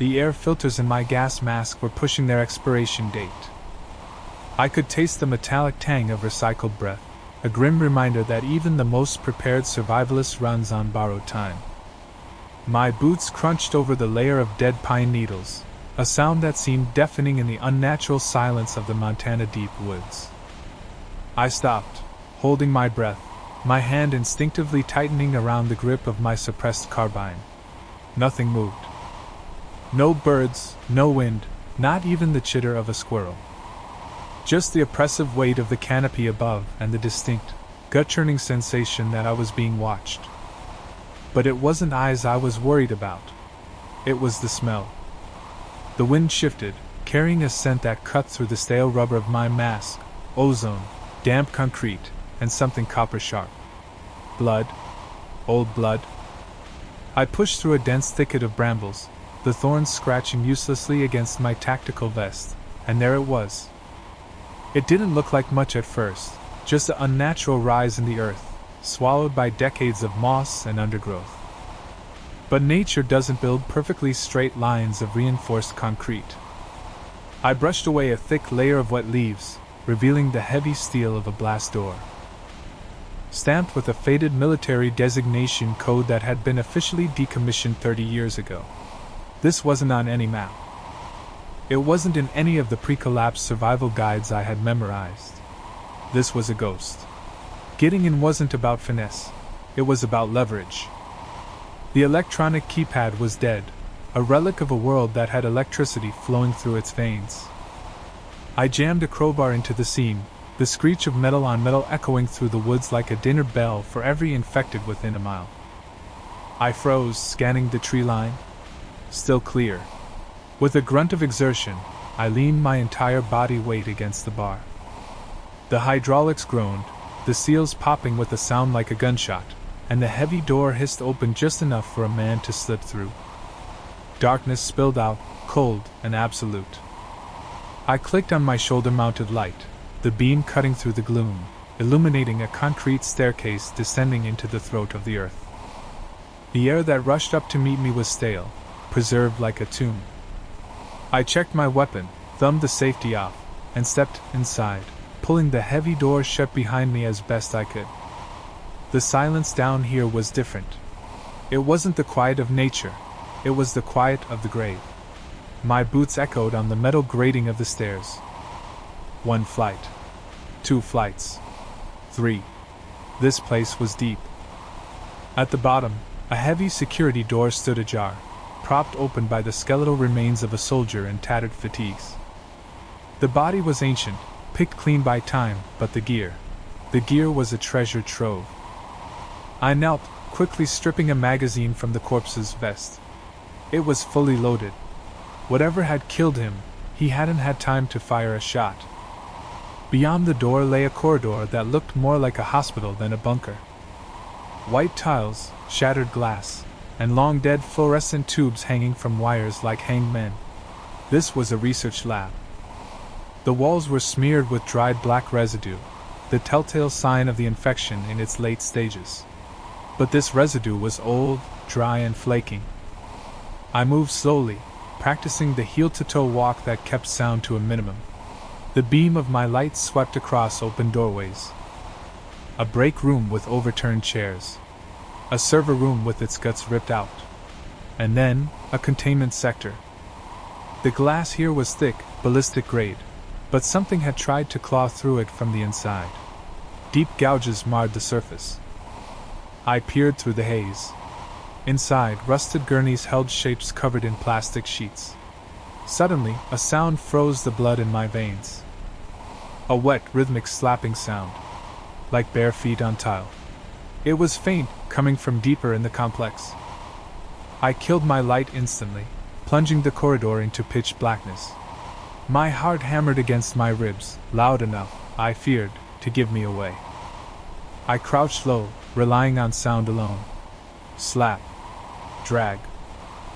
The air filters in my gas mask were pushing their expiration date. I could taste the metallic tang of recycled breath, a grim reminder that even the most prepared survivalist runs on borrowed time. My boots crunched over the layer of dead pine needles, a sound that seemed deafening in the unnatural silence of the Montana deep woods. I stopped, holding my breath, my hand instinctively tightening around the grip of my suppressed carbine. Nothing moved. No birds, no wind, not even the chitter of a squirrel. Just the oppressive weight of the canopy above and the distinct, gut-churning sensation that I was being watched. But it wasn't eyes I was worried about. It was the smell. The wind shifted, carrying a scent that cut through the stale rubber of my mask, ozone, damp concrete, and something copper-sharp. Blood. Old blood. I pushed through a dense thicket of brambles, the thorns scratching uselessly against my tactical vest, and there it was. It didn't look like much at first, just an unnatural rise in the earth, swallowed by decades of moss and undergrowth. But nature doesn't build perfectly straight lines of reinforced concrete. I brushed away a thick layer of wet leaves, revealing the heavy steel of a blast door. Stamped with a faded military designation code that had been officially decommissioned 30 years ago. This wasn't on any map. It wasn't in any of the pre-collapse survival guides I had memorized. This was a ghost. Getting in wasn't about finesse, it was about leverage. The electronic keypad was dead, a relic of a world that had electricity flowing through its veins. I jammed a crowbar into the seam, the screech of metal on metal echoing through the woods like a dinner bell for every infected within a mile. I froze, scanning the tree line. Still clear. With a grunt of exertion, I leaned my entire body weight against the bar. The hydraulics groaned, the seals popping with a sound like a gunshot, and the heavy door hissed open just enough for a man to slip through. Darkness spilled out, cold and absolute. I clicked on my shoulder-mounted light, the beam cutting through the gloom, illuminating a concrete staircase descending into the throat of the earth. The air that rushed up to meet me was stale, preserved like a tomb. I checked my weapon, thumbed the safety off, and stepped inside, pulling the heavy door shut behind me as best I could. The silence down here was different. It wasn't the quiet of nature, it was the quiet of the grave. My boots echoed on the metal grating of the stairs. 1 flight. 2 flights. 3. This place was deep. At the bottom, a heavy security door stood ajar, propped open by the skeletal remains of a soldier in tattered fatigues. The body was ancient, picked clean by time, but the gear was a treasure trove. I knelt, quickly stripping a magazine from the corpse's vest. It was fully loaded. Whatever had killed him, he hadn't had time to fire a shot. Beyond the door lay a corridor that looked more like a hospital than a bunker. White tiles, shattered glass, and long dead fluorescent tubes hanging from wires like hanged men. This was a research lab. The walls were smeared with dried black residue, the telltale sign of the infection in its late stages. But this residue was old, dry and flaking. I moved slowly, practicing the heel-to-toe walk that kept sound to a minimum. The beam of my light swept across open doorways. A break room with overturned chairs. A server room with its guts ripped out. And then, a containment sector. The glass here was thick, ballistic grade, but something had tried to claw through it from the inside. Deep gouges marred the surface. I peered through the haze. Inside, rusted gurneys held shapes covered in plastic sheets. Suddenly, a sound froze the blood in my veins. A wet, rhythmic slapping sound, like bare feet on tile. It was faint, coming from deeper in the complex. I killed my light instantly, plunging the corridor into pitch blackness. My heart hammered against my ribs, loud enough, I feared, to give me away. I crouched low, relying on sound alone. Slap. Drag.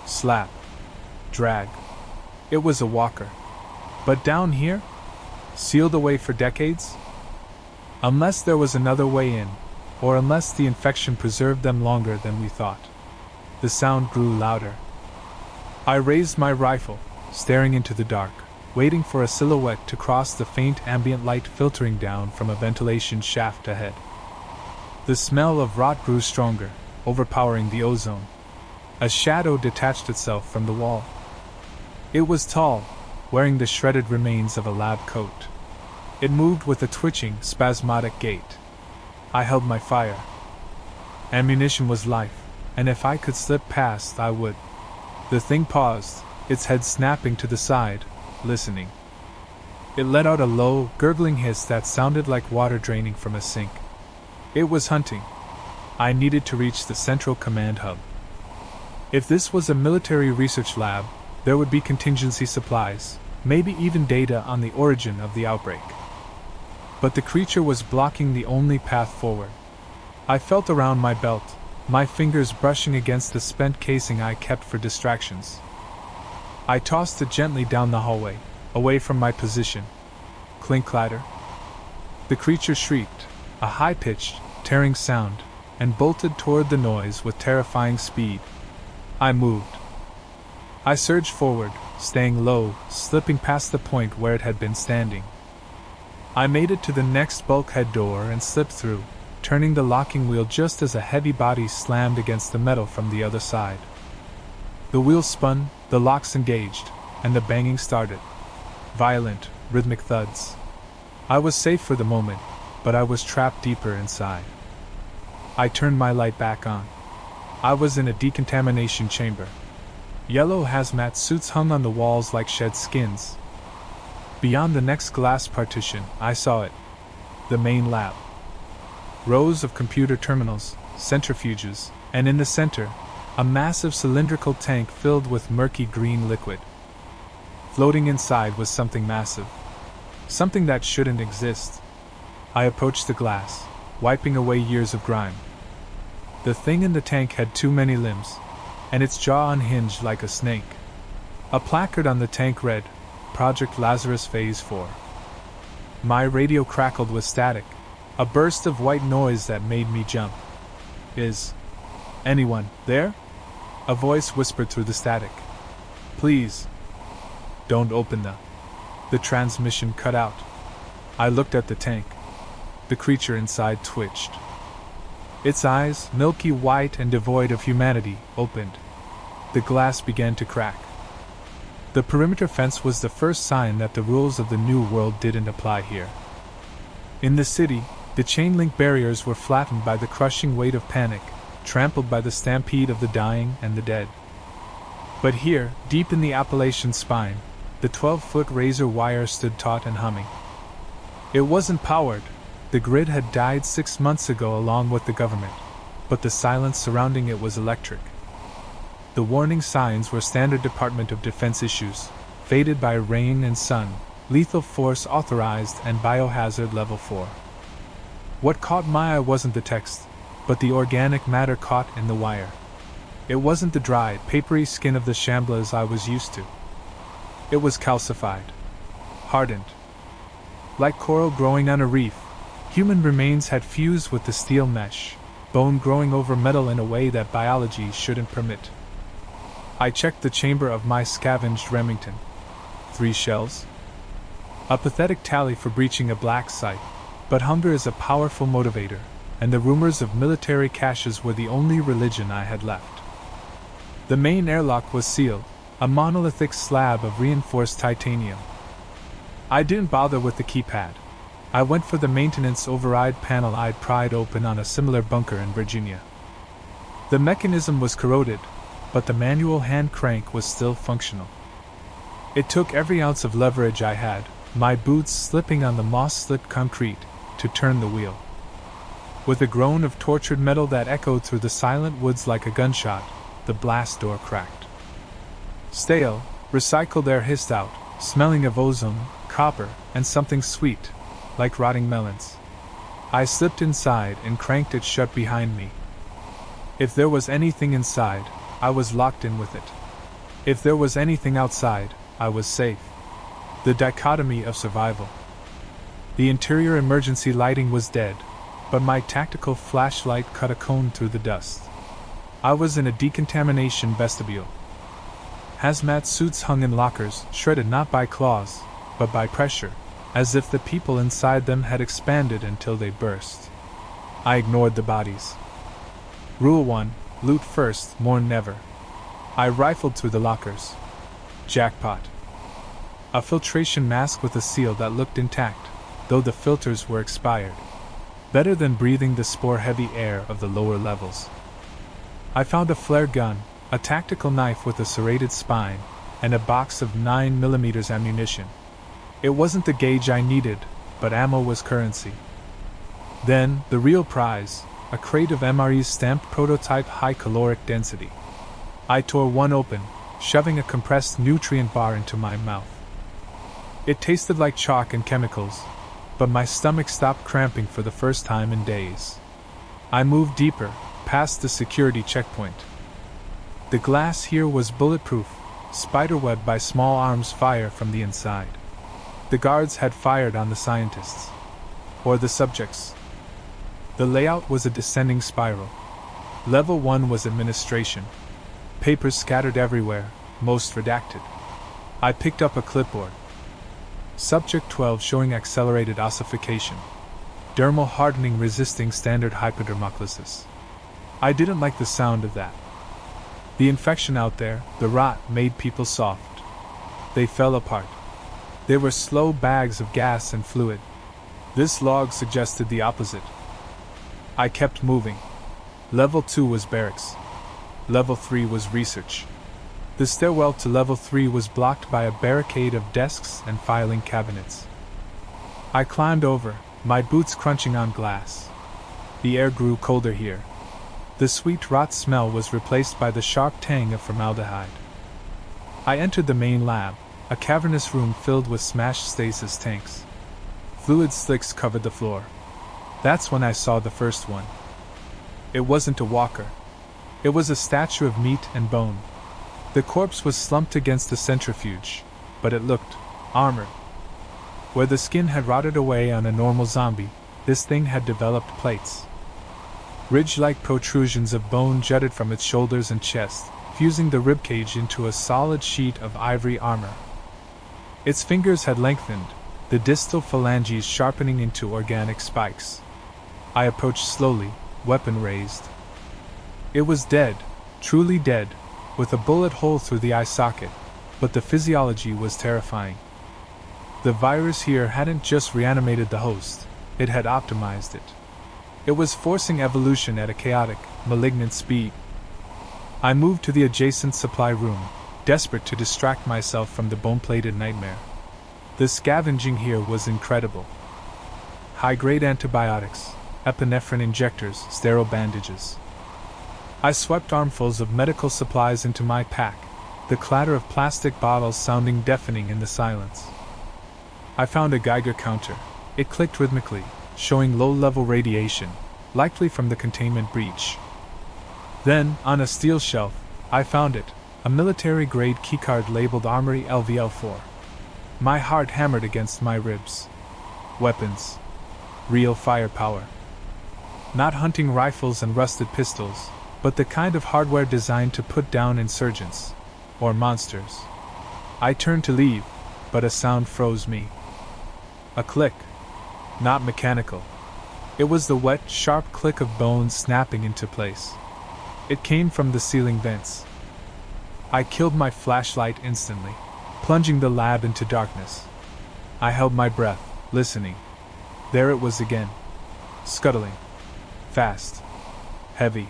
Slap. Drag. It was a walker. But down here? Sealed away for decades? Unless there was another way in, or unless the infection preserved them longer than we thought. The sound grew louder. I raised my rifle, staring into the dark, waiting for a silhouette to cross the faint ambient light filtering down from a ventilation shaft ahead. The smell of rot grew stronger, overpowering the ozone. A shadow detached itself from the wall. It was tall, wearing the shredded remains of a lab coat. It moved with a twitching, spasmodic gait. I held my fire. Ammunition was life, and if I could slip past, I would. The thing paused, its head snapping to the side, listening. It let out a low, gurgling hiss that sounded like water draining from a sink. It was hunting. I needed to reach the central command hub. If this was a military research lab, there would be contingency supplies, maybe even data on the origin of the outbreak. But the creature was blocking the only path forward. I felt around my belt, my fingers brushing against the spent casing I kept for distractions. I tossed it gently down the hallway, away from my position. Clink-clatter. The creature shrieked, a high-pitched, tearing sound, and bolted toward the noise with terrifying speed. I moved. I surged forward, staying low, slipping past the point where it had been standing. I made it to the next bulkhead door and slipped through, turning the locking wheel just as a heavy body slammed against the metal from the other side. The wheel spun, the locks engaged, and the banging started. Violent, rhythmic thuds. I was safe for the moment, but I was trapped deeper inside. I turned my light back on. I was in a decontamination chamber. Yellow hazmat suits hung on the walls like shed skins. Beyond the next glass partition, I saw it. The main lab. Rows of computer terminals, centrifuges, and in the center, a massive cylindrical tank filled with murky green liquid. Floating inside was something massive. Something that shouldn't exist. I approached the glass, wiping away years of grime. The thing in the tank had too many limbs, and its jaw unhinged like a snake. A placard on the tank read, Project Lazarus Phase 4. My radio crackled with static, a burst of white noise that made me jump. Is anyone there? A voice whispered through the static. Please. Don't open the transmission cut out. I looked at the tank. The creature inside twitched. Its eyes, milky white and devoid of humanity, opened. The glass began to crack. The perimeter fence was the first sign that the rules of the New World didn't apply here. In the city, the chain-link barriers were flattened by the crushing weight of panic, trampled by the stampede of the dying and the dead. But here, deep in the Appalachian spine, the 12-foot razor wire stood taut and humming. It wasn't powered. The grid had died 6 months ago along with the government, but the silence surrounding it was electric. The warning signs were standard Department of Defense issues, faded by rain and sun, lethal force authorized and biohazard level 4. What caught my eye wasn't the text, but the organic matter caught in the wire. It wasn't the dry, papery skin of the shamblas I was used to. It was calcified, hardened. Like coral growing on a reef, human remains had fused with the steel mesh, bone growing over metal in a way that biology shouldn't permit. I checked the chamber of my scavenged Remington. 3 shells? A pathetic tally for breaching a black site, but hunger is a powerful motivator, and the rumors of military caches were the only religion I had left. The main airlock was sealed, a monolithic slab of reinforced titanium. I didn't bother with the keypad. I went for the maintenance override panel I'd pried open on a similar bunker in Virginia. The mechanism was corroded, but the manual hand crank was still functional. It took every ounce of leverage I had, my boots slipping on the moss-slipped concrete, to turn the wheel. With a groan of tortured metal that echoed through the silent woods like a gunshot, the blast door cracked. Stale, recycled air hissed out, smelling of ozone, copper, and something sweet, like rotting melons. I slipped inside and cranked it shut behind me. If there was anything inside, I was locked in with it. If there was anything outside, I was safe. The dichotomy of survival. The interior emergency lighting was dead, but my tactical flashlight cut a cone through the dust. I was in a decontamination vestibule. Hazmat suits hung in lockers, shredded not by claws, but by pressure, as if the people inside them had expanded until they burst. I ignored the bodies. Rule 1: loot first, mourn never. I rifled through the lockers. Jackpot. A filtration mask with a seal that looked intact, though the filters were expired. Better than breathing the spore-heavy air of the lower levels. I found a flare gun, a tactical knife with a serrated spine, and a box of 9mm ammunition. It wasn't the gauge I needed, but ammo was currency. Then, the real prize, a crate of MRE's stamped prototype high caloric density. I tore one open, shoving a compressed nutrient bar into my mouth. It tasted like chalk and chemicals, but my stomach stopped cramping for the first time in days. I moved deeper, past the security checkpoint. The glass here was bulletproof, spiderwebbed by small arms fire from the inside. The guards had fired on the scientists. Or the subjects. The layout was a descending spiral. Level 1 was administration. Papers scattered everywhere, most redacted. I picked up a clipboard. Subject 12 showing accelerated ossification. Dermal hardening resisting standard hypodermolysis. I didn't like the sound of that. The infection out there, the rot, made people soft. They fell apart. They were slow bags of gas and fluid. This log suggested the opposite. I kept moving. Level 2 was barracks. Level 3 was research. The stairwell to level 3 was blocked by a barricade of desks and filing cabinets. I climbed over, my boots crunching on glass. The air grew colder here. The sweet rot smell was replaced by the sharp tang of formaldehyde. I entered the main lab, a cavernous room filled with smashed stasis tanks. Fluid slicks covered the floor. That's when I saw the first one. It wasn't a walker. It was a statue of meat and bone. The corpse was slumped against a centrifuge, but it looked armored. Where the skin had rotted away on a normal zombie, this thing had developed plates. Ridge-like protrusions of bone jutted from its shoulders and chest, fusing the ribcage into a solid sheet of ivory armor. Its fingers had lengthened, the distal phalanges sharpening into organic spikes. I approached slowly, weapon raised. It was dead, truly dead, with a bullet hole through the eye socket, but the physiology was terrifying. The virus here hadn't just reanimated the host, it had optimized it. It was forcing evolution at a chaotic, malignant speed. I moved to the adjacent supply room, desperate to distract myself from the bone-plated nightmare. The scavenging here was incredible. High-grade antibiotics, epinephrine injectors, sterile bandages. I swept armfuls of medical supplies into my pack, the clatter of plastic bottles sounding deafening in the silence. I found a Geiger counter. It clicked rhythmically, showing low-level radiation, likely from the containment breach. Then, on a steel shelf, I found it, a military-grade keycard labeled Armory LVL4. My heart hammered against my ribs. Weapons. Real firepower. Not hunting rifles and rusted pistols, but the kind of hardware designed to put down insurgents. Or monsters. I turned to leave, but a sound froze me. A click. Not mechanical. It was the wet, sharp click of bones snapping into place. It came from the ceiling vents. I killed my flashlight instantly, plunging the lab into darkness. I held my breath, listening. There it was again. Scuttling. Fast. Heavy.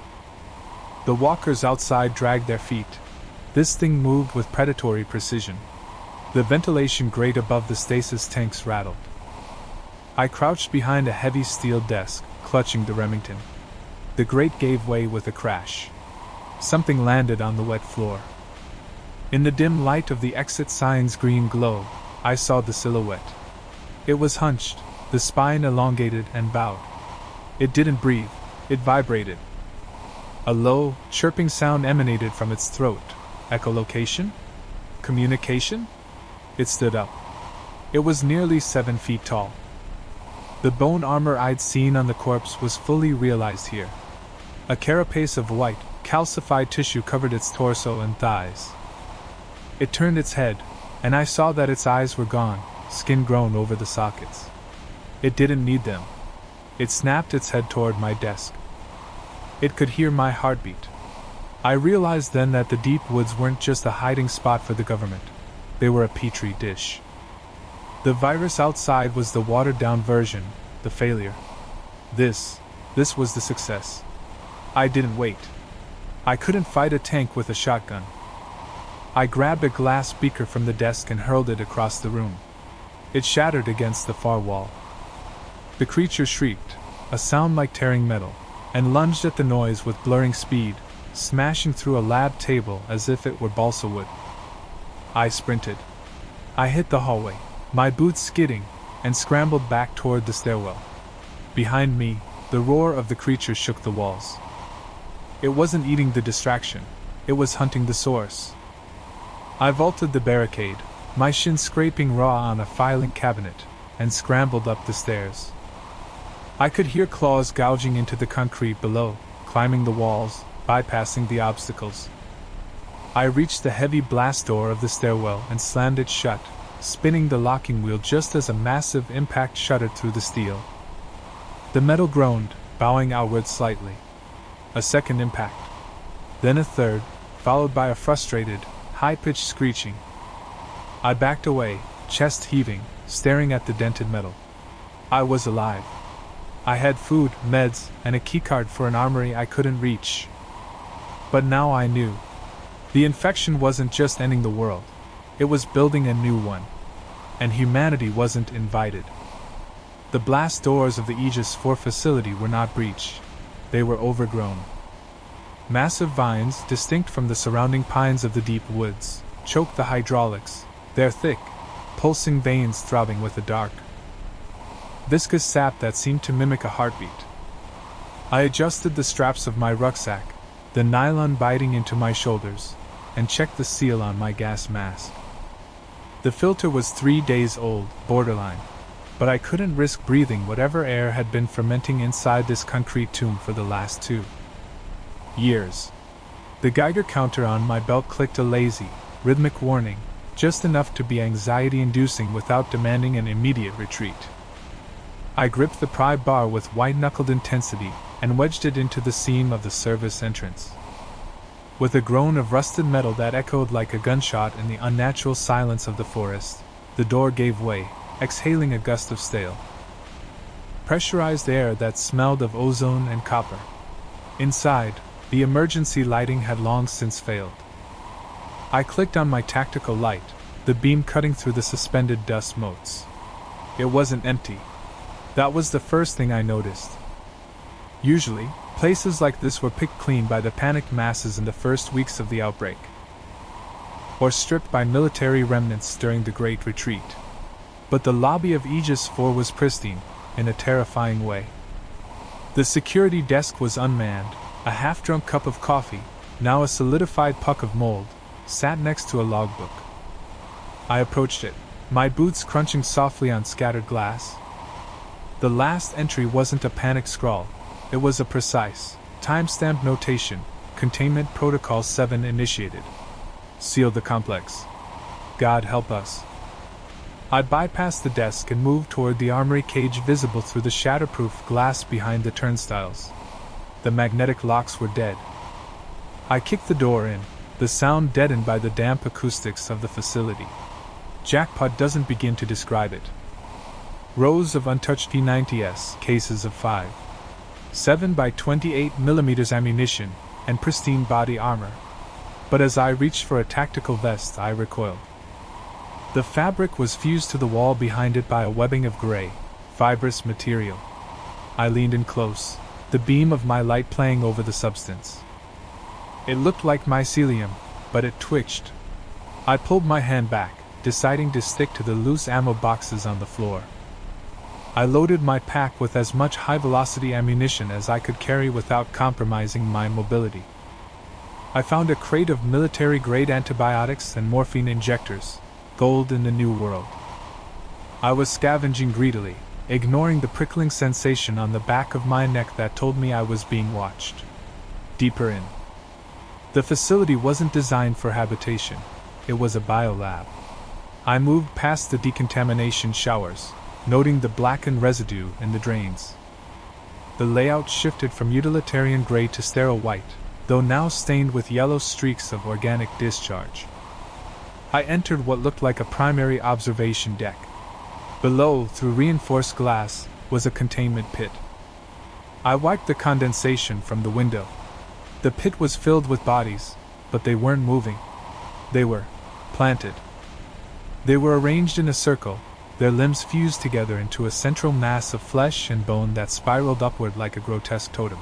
The walkers outside dragged their feet. This thing moved with predatory precision. The ventilation grate above the stasis tanks rattled. I crouched behind a heavy steel desk, clutching the Remington. The grate gave way with a crash. Something landed on the wet floor. In the dim light of the exit sign's green glow, I saw the silhouette. It was hunched, the spine elongated and bowed. It didn't breathe, it vibrated. A low, chirping sound emanated from its throat. Echolocation? Communication? It stood up. It was nearly 7 feet tall. The bone armor I'd seen on the corpse was fully realized here. A carapace of white, calcified tissue covered its torso and thighs. It turned its head, and I saw that its eyes were gone, skin grown over the sockets. It didn't need them. It snapped its head toward my desk. It could hear my heartbeat. I realized then that the deep woods weren't just a hiding spot for the government. They were a petri dish. The virus outside was the watered-down version, the failure. This was the success. I didn't wait. I couldn't fight a tank with a shotgun. I grabbed a glass beaker from the desk and hurled it across the room. It shattered against the far wall. The creature shrieked, a sound like tearing metal, and lunged at the noise with blurring speed, smashing through a lab table as if it were balsa wood. I sprinted. I hit the hallway, my boots skidding, and scrambled back toward the stairwell. Behind me, the roar of the creature shook the walls. It wasn't eating the distraction, it was hunting the source. I vaulted the barricade, my shins scraping raw on a filing cabinet, and scrambled up the stairs. I could hear claws gouging into the concrete below, climbing the walls, bypassing the obstacles. I reached the heavy blast door of the stairwell and slammed it shut, spinning the locking wheel just as a massive impact shuddered through the steel. The metal groaned, bowing outward slightly. A second impact. Then a third, followed by a frustrated, high-pitched screeching. I backed away, chest heaving, staring at the dented metal. I was alive. I had food, meds, and a keycard for an armory I couldn't reach. But now I knew. The infection wasn't just ending the world. It was building a new one. And humanity wasn't invited. The blast doors of the Aegis 4 facility were not breached. They were overgrown. Massive vines, distinct from the surrounding pines of the deep woods, choked the hydraulics, their thick, pulsing veins throbbing with a dark, viscous sap that seemed to mimic a heartbeat. I adjusted the straps of my rucksack, the nylon biting into my shoulders, and checked the seal on my gas mask. The filter was 3 days old, borderline, but I couldn't risk breathing whatever air had been fermenting inside this concrete tomb for the last 2 years. The Geiger counter on my belt clicked a lazy, rhythmic warning, just enough to be anxiety-inducing without demanding an immediate retreat. I gripped the pry bar with white-knuckled intensity and wedged it into the seam of the service entrance. With a groan of rusted metal that echoed like a gunshot in the unnatural silence of the forest, the door gave way, exhaling a gust of stale, pressurized air that smelled of ozone and copper. Inside, the emergency lighting had long since failed. I clicked on my tactical light, the beam cutting through the suspended dust motes. It wasn't empty. That was the first thing I noticed. Usually, places like this were picked clean by the panicked masses in the first weeks of the outbreak, or stripped by military remnants during the Great Retreat. But the lobby of Aegis 4 was pristine, in a terrifying way. The security desk was unmanned, a half-drunk cup of coffee, now a solidified puck of mold, sat next to a logbook. I approached it, my boots crunching softly on scattered glass. The last entry wasn't a panic scrawl, it was a precise, time-stamped notation, Containment Protocol 7 initiated. Seal the complex. God help us. I bypassed the desk and moved toward the armory cage visible through the shatterproof glass behind the turnstiles. The magnetic locks were dead. I kicked the door in, the sound deadened by the damp acoustics of the facility. Jackpot doesn't begin to describe it. Rows of untouched P90S cases of 5.7 by 28mm ammunition, and pristine body armor. But as I reached for a tactical vest, I recoiled. The fabric was fused to the wall behind it by a webbing of gray, fibrous material. I leaned in close, the beam of my light playing over the substance. It looked like mycelium, but it twitched. I pulled my hand back, deciding to stick to the loose ammo boxes on the floor. I loaded my pack with as much high-velocity ammunition as I could carry without compromising my mobility. I found a crate of military-grade antibiotics and morphine injectors, gold in the New World. I was scavenging greedily, ignoring the prickling sensation on the back of my neck that told me I was being watched. Deeper in. The facility wasn't designed for habitation. it was a biolab. I moved past the decontamination showers, noting the blackened residue in the drains. The layout shifted from utilitarian gray to sterile white, though now stained with yellow streaks of organic discharge. I entered what looked like a primary observation deck. Below, through reinforced glass, was a containment pit. I wiped the condensation from the window. The pit was filled with bodies, but they weren't moving. They were planted. They were arranged in a circle, their limbs fused together into a central mass of flesh and bone that spiraled upward like a grotesque totem.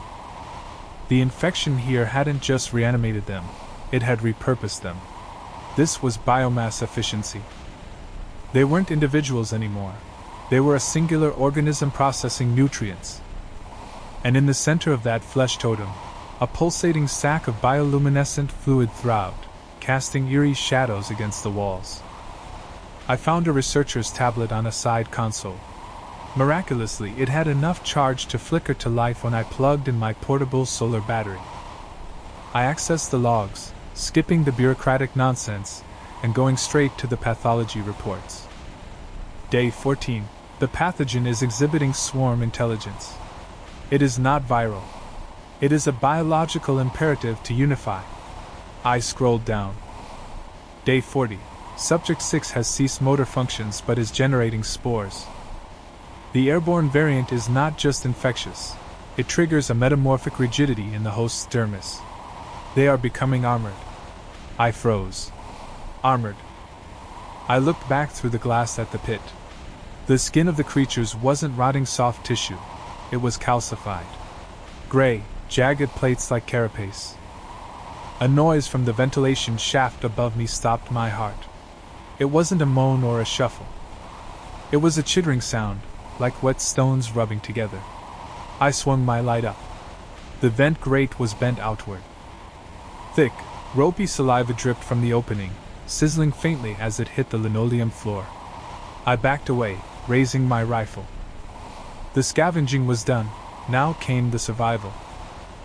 The infection here hadn't just reanimated them, it had repurposed them. This was biomass efficiency. They weren't individuals anymore. They were a singular organism processing nutrients. And in the center of that flesh totem, a pulsating sac of bioluminescent fluid throbbed, casting eerie shadows against the walls. I found a researcher's tablet on a side console. Miraculously, it had enough charge to flicker to life when I plugged in my portable solar battery. I accessed the logs, skipping the bureaucratic nonsense, and going straight to the pathology reports. Day 14. The pathogen is exhibiting swarm intelligence. It is not viral. It is a biological imperative to unify. I scrolled down. Day 40. Subject 6 has ceased motor functions but is generating spores. The airborne variant is not just infectious, it triggers a metamorphic rigidity in the host's dermis. They are becoming armored. I froze. Armored. I looked back through the glass at the pit. The skin of the creatures wasn't rotting soft tissue, it was calcified. Gray, jagged plates like carapace. A noise from the ventilation shaft above me stopped my heart. It wasn't a moan or a shuffle. It was a chittering sound, like wet stones rubbing together. I swung my light up. The vent grate was bent outward. Thick, ropey saliva dripped from the opening, sizzling faintly as it hit the linoleum floor. I backed away, raising my rifle. The scavenging was done, now came the survival.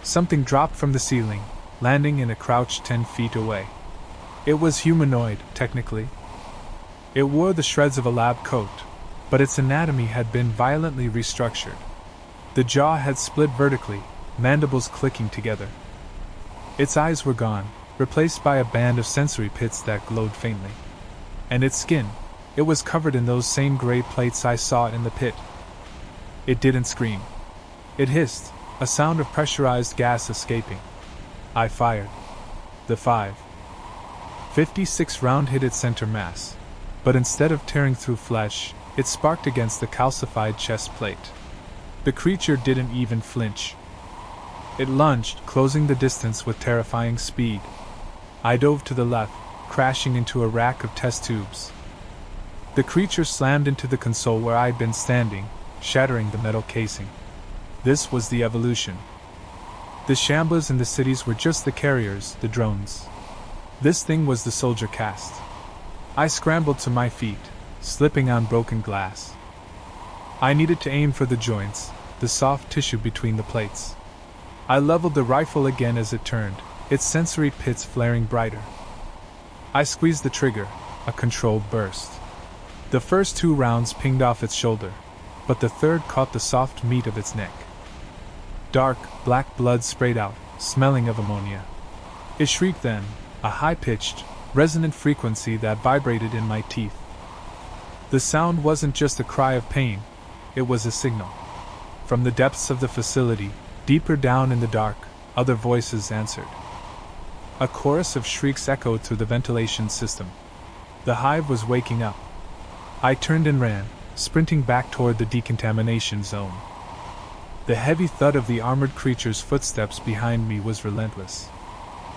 Something dropped from the ceiling, landing in a crouch 10 feet away. It was humanoid, technically. It wore the shreds of a lab coat, but its anatomy had been violently restructured. The jaw had split vertically, mandibles clicking together. Its eyes were gone, replaced by a band of sensory pits that glowed faintly. And its skin, it was covered in those same gray plates I saw in the pit. It didn't scream. It hissed, a sound of pressurized gas escaping. I fired. The 5.56 round hit its center mass, but instead of tearing through flesh, it sparked against the calcified chest plate. The creature didn't even flinch. It lunged, closing the distance with terrifying speed. I dove to the left, crashing into a rack of test tubes. The creature slammed into the console where I'd been standing, shattering the metal casing. This was the evolution. The Shamblas and the cities were just the carriers, the drones. This thing was the soldier caste. I scrambled to my feet, slipping on broken glass. I needed to aim for the joints, the soft tissue between the plates. I leveled the rifle again as it turned, its sensory pits flaring brighter. I squeezed the trigger, a controlled burst. The first 2 rounds pinged off its shoulder, but the third caught the soft meat of its neck. Dark, black blood sprayed out, smelling of ammonia. It shrieked then, a high-pitched, resonant frequency that vibrated in my teeth. The sound wasn't just a cry of pain, it was a signal. From the depths of the facility, deeper down in the dark, other voices answered. A chorus of shrieks echoed through the ventilation system. The hive was waking up. I turned and ran, sprinting back toward the decontamination zone. The heavy thud of the armored creature's footsteps behind me was relentless.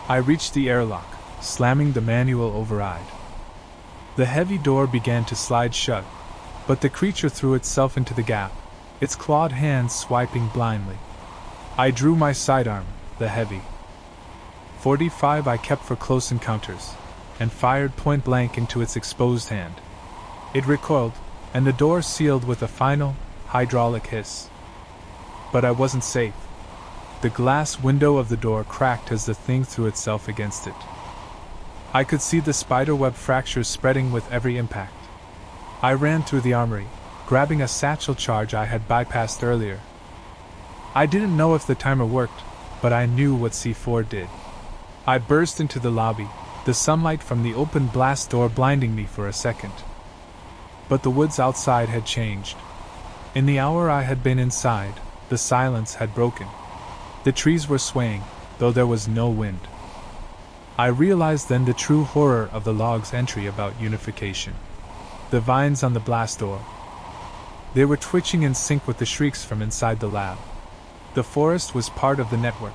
I reached the airlock, slamming the manual override. The heavy door began to slide shut, but the creature threw itself into the gap, its clawed hands swiping blindly. I drew my sidearm, the heavy .45 I kept for close encounters, and fired point blank into its exposed hand. It recoiled, and the door sealed with a final, hydraulic hiss. But I wasn't safe. The glass window of the door cracked as the thing threw itself against it. I could see the spiderweb fractures spreading with every impact. I ran through the armory, grabbing a satchel charge I had bypassed earlier. I didn't know if the timer worked, but I knew what C4 did. I burst into the lobby, the sunlight from the open blast door blinding me for a second. But the woods outside had changed. In the hour I had been inside, the silence had broken. The trees were swaying, though there was no wind. I realized then the true horror of the log's entry about unification. The vines on the blast door. They were twitching in sync with the shrieks from inside the lab. The forest was part of the network.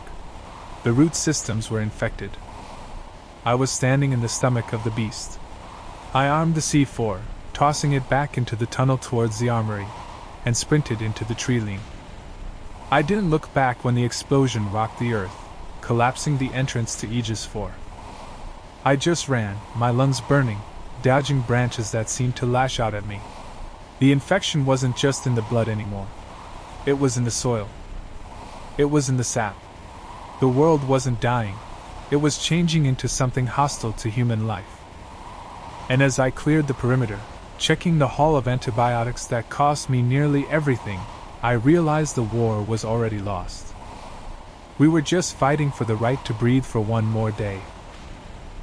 The root systems were infected. I was standing in the stomach of the beast. I armed the C4, tossing it back into the tunnel towards the armory, and sprinted into the tree line. I didn't look back when the explosion rocked the earth, collapsing the entrance to Aegis 4. I just ran, my lungs burning, dodging branches that seemed to lash out at me. The infection wasn't just in the blood anymore. It was in the soil. It was in the sap. The world wasn't dying. It was changing into something hostile to human life. And as I cleared the perimeter, checking the haul of antibiotics that cost me nearly everything, I realized the war was already lost. We were just fighting for the right to breathe for one more day.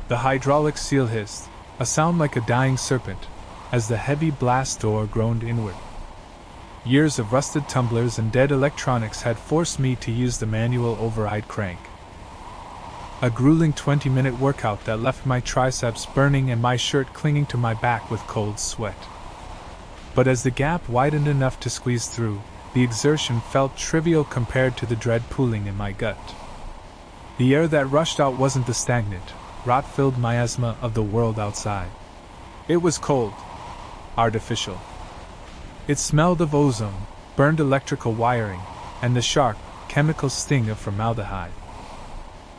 The hydraulic seal hissed, a sound like a dying serpent, as the heavy blast door groaned inward. Years of rusted tumblers and dead electronics had forced me to use the manual override crank. A grueling 20-minute workout that left my triceps burning and my shirt clinging to my back with cold sweat. But as the gap widened enough to squeeze through, the exertion felt trivial compared to the dread pooling in my gut. The air that rushed out wasn't the stagnant, rot-filled miasma of the world outside. It was cold, artificial. It smelled of ozone, burned electrical wiring, and the sharp, chemical sting of formaldehyde.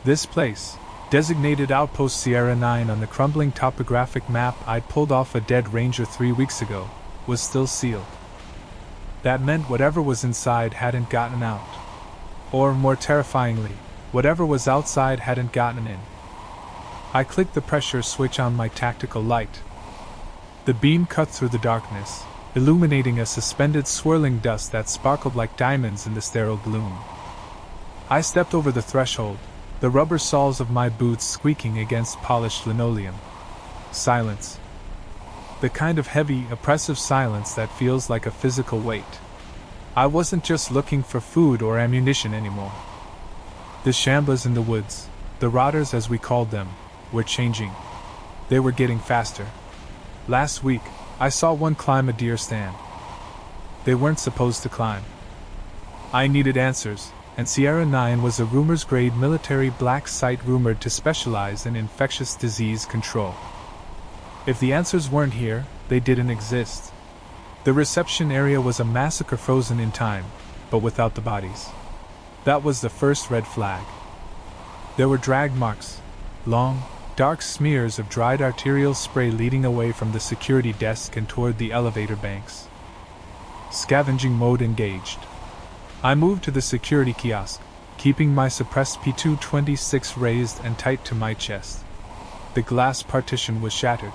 This place, designated Outpost Sierra 9 on the crumbling topographic map I'd pulled off a dead ranger 3 weeks ago, was still sealed. That meant whatever was inside hadn't gotten out. Or, more terrifyingly, whatever was outside hadn't gotten in. I clicked the pressure switch on my tactical light. The beam cut through the darkness, illuminating a suspended swirling dust that sparkled like diamonds in the sterile gloom. I stepped over the threshold, the rubber soles of my boots squeaking against polished linoleum. Silence. The kind of heavy, oppressive silence that feels like a physical weight. I wasn't just looking for food or ammunition anymore. The shamblas in the woods, the rotters as we called them, were changing. They were getting faster. Last week, I saw one climb a deer stand. They weren't supposed to climb. I needed answers, and Sierra 9 was a rumors-grade military black site rumored to specialize in infectious disease control. If the answers weren't here, they didn't exist. The reception area was a massacre frozen in time, but without the bodies. That was the first red flag. There were drag marks, long, dark smears of dried arterial spray leading away from the security desk and toward the elevator banks. Scavenging mode engaged. I moved to the security kiosk, keeping my suppressed P226 raised and tight to my chest. The glass partition was shattered.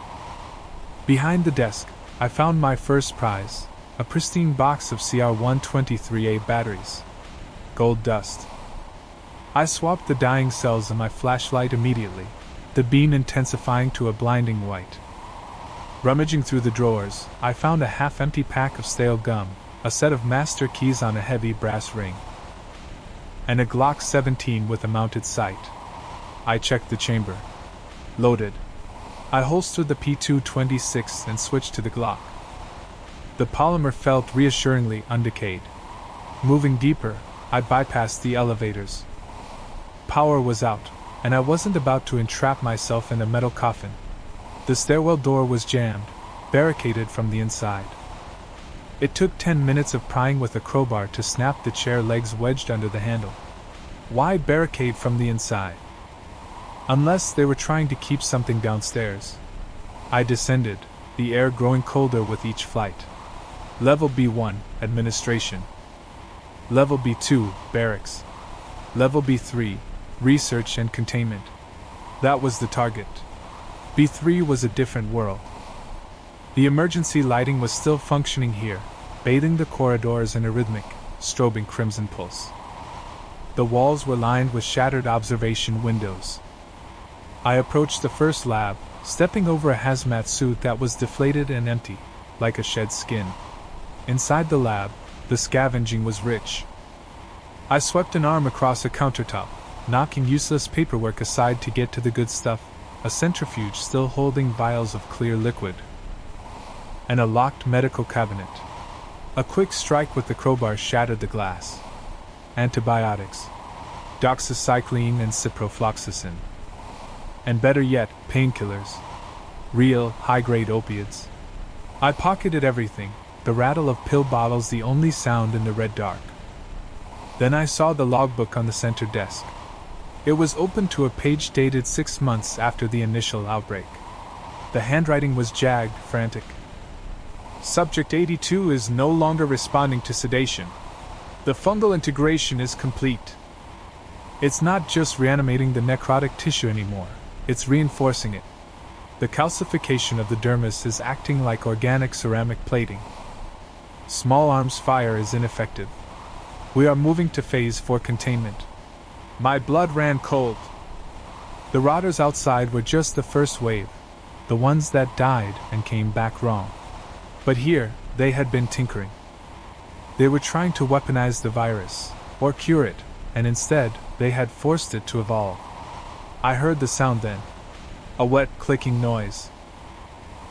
Behind the desk, I found my first prize, a pristine box of CR123A batteries. Gold dust. I swapped the dying cells in my flashlight immediately, the beam intensifying to a blinding white. Rummaging through the drawers, I found a half-empty pack of stale gum, a set of master keys on a heavy brass ring, and a Glock 17 with a mounted sight. I checked the chamber. Loaded. I holstered the P226 and switched to the Glock. The polymer felt reassuringly undecayed. Moving deeper, I bypassed the elevators. Power was out, and I wasn't about to entrap myself in a metal coffin. The stairwell door was jammed, barricaded from the inside. It took 10 minutes of prying with a crowbar to snap the chair legs wedged under the handle. Why barricade from the inside? Unless they were trying to keep something downstairs. I descended, the air growing colder with each flight. Level B1, Administration. Level B2, Barracks. Level B3, Research and Containment. That was the target. B3 was a different world. The emergency lighting was still functioning here, bathing the corridors in a rhythmic, strobing crimson pulse. The walls were lined with shattered observation windows. I approached the first lab, stepping over a hazmat suit that was deflated and empty, like a shed skin. Inside the lab, the scavenging was rich. I swept an arm across a countertop, knocking useless paperwork aside to get to the good stuff, a centrifuge still holding vials of clear liquid, and a locked medical cabinet. A quick strike with the crowbar shattered the glass. Antibiotics, doxycycline and ciprofloxacin. And better yet, painkillers. Real, high-grade opiates. I pocketed everything, the rattle of pill bottles the only sound in the red dark. Then I saw the logbook on the center desk. It was open to a page dated 6 months after the initial outbreak. The handwriting was jagged, frantic. Subject 82 is no longer responding to sedation. The fungal integration is complete. It's not just reanimating the necrotic tissue anymore, it's reinforcing it. The calcification of the dermis is acting like organic ceramic plating. Small arms fire is ineffective. We are moving to phase 4 containment. My blood ran cold. The rotters outside were just the first wave, the ones that died and came back wrong. But here, they had been tinkering. They were trying to weaponize the virus, or cure it, and instead, they had forced it to evolve. I heard the sound then. A wet, clicking noise.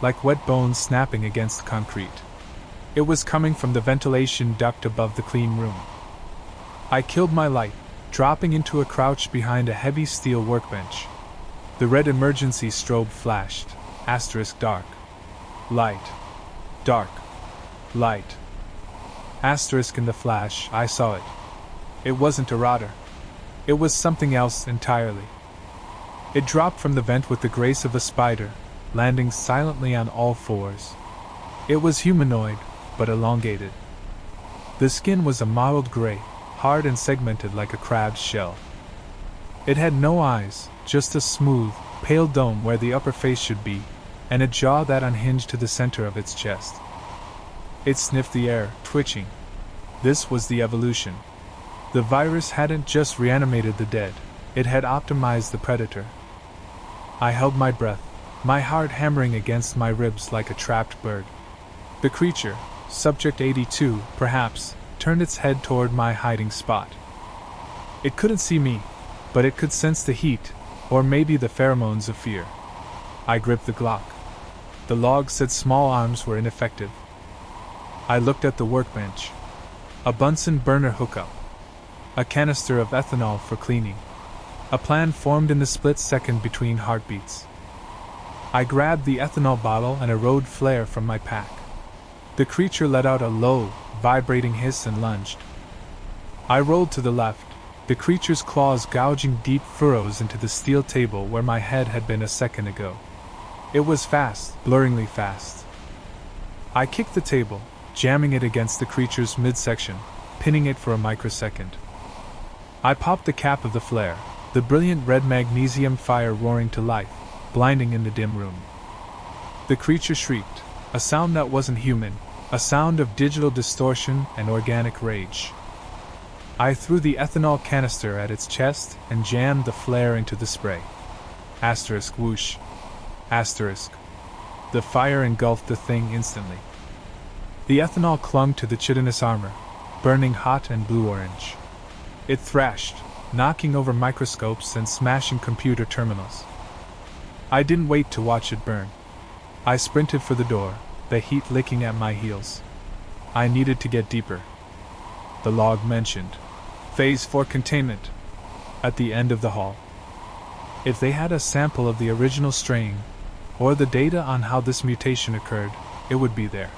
Like wet bones snapping against concrete. It was coming from the ventilation duct above the clean room. I killed my light, dropping into a crouch behind a heavy steel workbench. The red emergency strobe flashed, *dark. Light. Dark. Light. In the flash, I saw it. It wasn't a rotter. It was something else entirely. It dropped from the vent with the grace of a spider, landing silently on all fours. It was humanoid, but elongated. The skin was a mottled gray, hard and segmented like a crab's shell. It had no eyes, just a smooth, pale dome where the upper face should be, and a jaw that unhinged to the center of its chest. It sniffed the air, twitching. This was the evolution. The virus hadn't just reanimated the dead, it had optimized the predator. I held my breath, my heart hammering against my ribs like a trapped bird. The creature, Subject 82, perhaps, turned its head toward my hiding spot. It couldn't see me, but it could sense the heat, or maybe the pheromones of fear. I gripped the Glock. The log said small arms were ineffective. I looked at the workbench. A Bunsen burner hookup. A canister of ethanol for cleaning. A plan formed in the split second between heartbeats. I grabbed the ethanol bottle and a road flare from my pack. The creature let out a low, vibrating hiss and lunged. I rolled to the left, the creature's claws gouging deep furrows into the steel table where my head had been a second ago. It was fast, blurringly fast. I kicked the table, jamming it against the creature's midsection, pinning it for a microsecond. I popped the cap of the flare, the brilliant red magnesium fire roaring to life, blinding in the dim room. The creature shrieked, a sound that wasn't human, a sound of digital distortion and organic rage. I threw the ethanol canister at its chest and jammed the flare into the spray. Whoosh. The fire engulfed the thing instantly. The ethanol clung to the chitinous armor, burning hot and blue-orange. It thrashed, knocking over microscopes and smashing computer terminals. I didn't wait to watch it burn. I sprinted for the door, the heat licking at my heels. I needed to get deeper. The log mentioned Phase 4 containment at the end of the hall. If they had a sample of the original strain, or the data on how this mutation occurred, it would be there.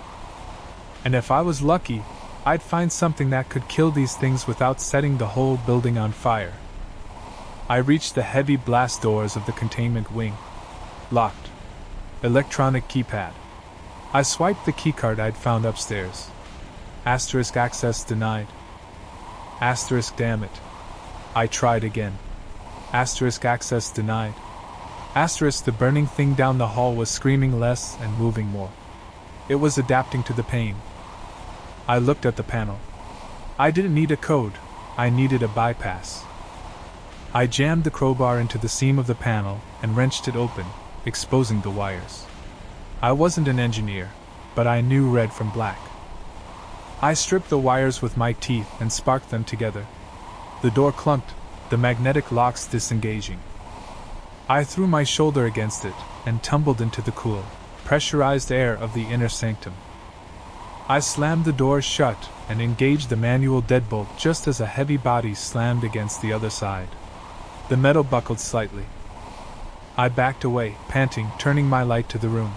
And if I was lucky, I'd find something that could kill these things without setting the whole building on fire. I reached the heavy blast doors of the containment wing. Locked. Electronic keypad. I swiped the keycard I'd found upstairs. Access denied. Damn it. I tried again. Access denied. Asterisk, the burning thing down the hall was screaming less and moving more. It was adapting to the pain. I looked at the panel. I didn't need a code, I needed a bypass. I jammed the crowbar into the seam of the panel and wrenched it open, exposing the wires. I wasn't an engineer, but I knew red from black. I stripped the wires with my teeth and sparked them together. The door clunked, the magnetic locks disengaging. I threw my shoulder against it and tumbled into the cool, pressurized air of the inner sanctum. I slammed the door shut and engaged the manual deadbolt just as a heavy body slammed against the other side. The metal buckled slightly. I backed away, panting, turning my light to the room.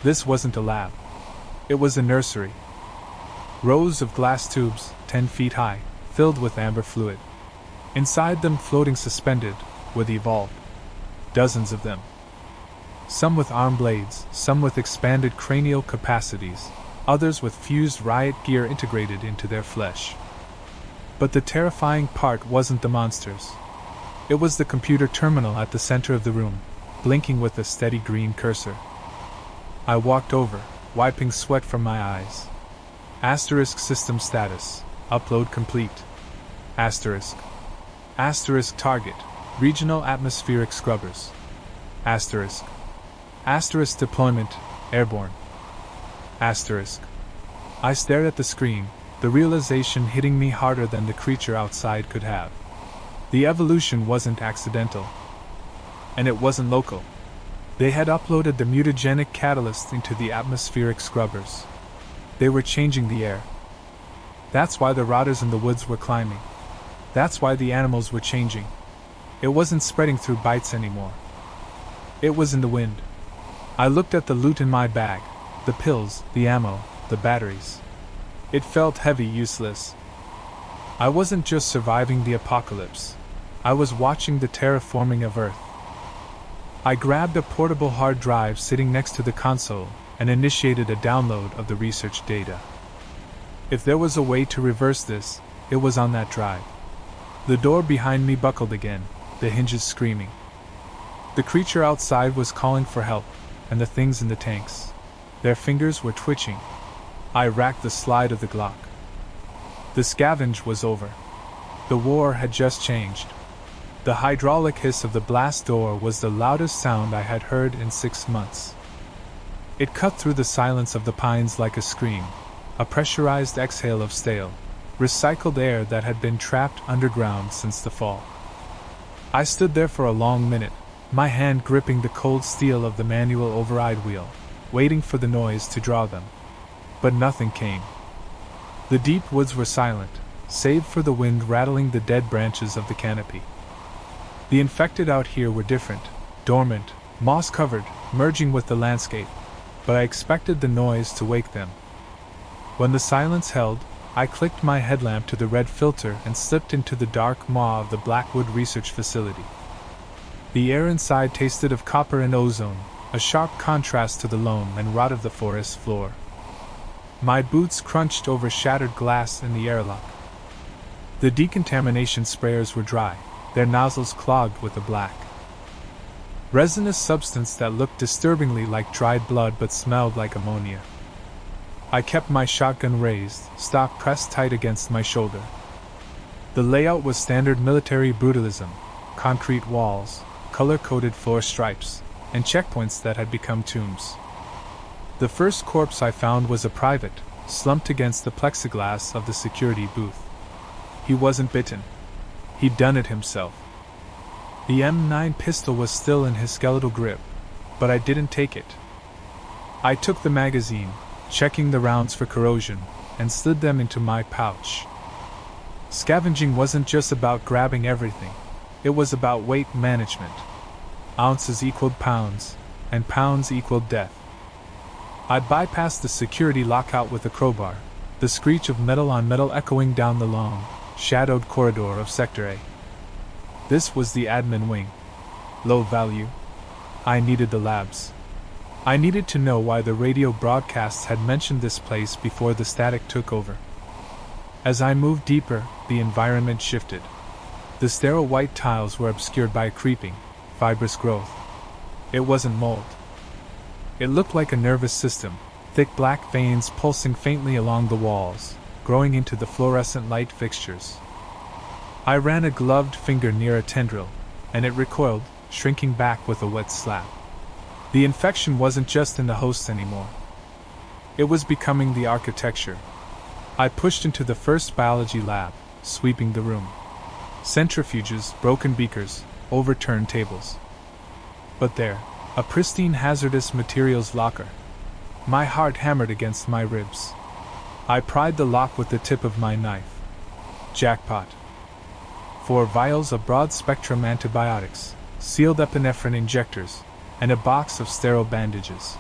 This wasn't a lab. It was a nursery. Rows of glass tubes, 10 feet high, filled with amber fluid. Inside them, floating suspended, were the evolved. Dozens of them. Some with arm blades, some with expanded cranial capacities, others with fused riot gear integrated into their flesh. But the terrifying part wasn't the monsters. It was the computer terminal at the center of the room, blinking with a steady green cursor. I walked over, wiping sweat from my eyes. Asterisk system status. Upload complete. Asterisk. Asterisk target. Regional atmospheric scrubbers. Asterisk. Asterisk deployment. Airborne. Asterisk. I stared at the screen, the realization hitting me harder than the creature outside could have. The evolution wasn't accidental. And it wasn't local. They had uploaded the mutagenic catalyst into the atmospheric scrubbers. They were changing the air. That's why the rotters in the woods were climbing. That's why the animals were changing. It wasn't spreading through bites anymore. It was in the wind. I looked at the loot in my bag, the pills, the ammo, the batteries. It felt heavy, useless. I wasn't just surviving the apocalypse. I was watching the terraforming of Earth. I grabbed a portable hard drive sitting next to the console and initiated a download of the research data. If there was a way to reverse this, it was on that drive. The door behind me buckled again, the hinges screaming. The creature outside was calling for help, and the things in the tanks. Their fingers were twitching. I racked the slide of the Glock. The scavenge was over. The war had just changed. The hydraulic hiss of the blast door was the loudest sound I had heard in 6 months. It cut through the silence of the pines like a scream, a pressurized exhale of stale, recycled air that had been trapped underground since the fall. I stood there for a long minute, my hand gripping the cold steel of the manual override wheel, waiting for the noise to draw them. But nothing came. The deep woods were silent, save for the wind rattling the dead branches of the canopy. The infected out here were different, dormant, moss-covered, merging with the landscape, but I expected the noise to wake them. When the silence held, I clicked my headlamp to the red filter and slipped into the dark maw of the Blackwood Research Facility. The air inside tasted of copper and ozone, a sharp contrast to the loam and rot of the forest floor. My boots crunched over shattered glass in the airlock. The decontamination sprayers were dry, their nozzles clogged with a black, resinous substance that looked disturbingly like dried blood but smelled like ammonia. I kept my shotgun raised, stock pressed tight against my shoulder. The layout was standard military brutalism: concrete walls, color-coded floor stripes, and checkpoints that had become tombs. The first corpse I found was a private, slumped against the plexiglass of the security booth. He wasn't bitten. He'd done it himself. The M9 pistol was still in his skeletal grip, but I didn't take it. I took the magazine, checking the rounds for corrosion, and slid them into my pouch. Scavenging wasn't just about grabbing everything, it was about weight management. Ounces equaled pounds, and pounds equaled death. I bypassed the security lockout with a crowbar, the screech of metal on metal echoing down the long, shadowed corridor of Sector A. This was the admin wing. Low value. I needed the labs. I needed to know why the radio broadcasts had mentioned this place before the static took over. As I moved deeper, the environment shifted. The sterile white tiles were obscured by a creeping, fibrous growth. It wasn't mold. It looked like a nervous system, thick black veins pulsing faintly along the walls, growing into the fluorescent light fixtures. I ran a gloved finger near a tendril, and it recoiled, shrinking back with a wet slap. The infection wasn't just in the host anymore. It was becoming the architecture. I pushed into the first biology lab, sweeping the room. Centrifuges, broken beakers, overturned tables. But there, a pristine hazardous materials locker. My heart hammered against my ribs. I pried the lock with the tip of my knife. Jackpot. 4 vials of broad-spectrum antibiotics, sealed epinephrine injectors, and a box of sterile bandages.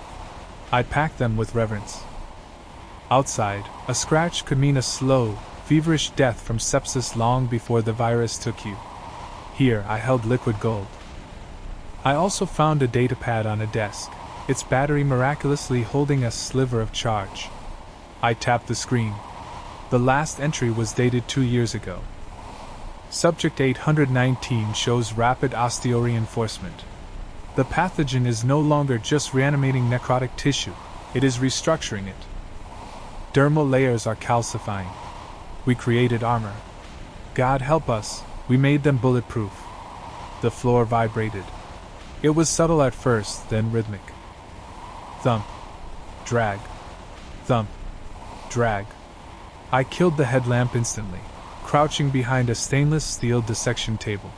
I packed them with reverence. Outside, a scratch could mean a slow, feverish death from sepsis long before the virus took you. Here, I held liquid gold. I also found a datapad on a desk, its battery miraculously holding a sliver of charge. I tapped the screen. The last entry was dated 2 years ago. Subject 819 shows rapid osteoreinforcement. The pathogen is no longer just reanimating necrotic tissue, it is restructuring it. Dermal layers are calcifying. We created armor. God help us, we made them bulletproof. The floor vibrated. It was subtle at first, then rhythmic. Thump. Drag. Thump. Drag. I killed the headlamp instantly, crouching behind a stainless steel dissection table.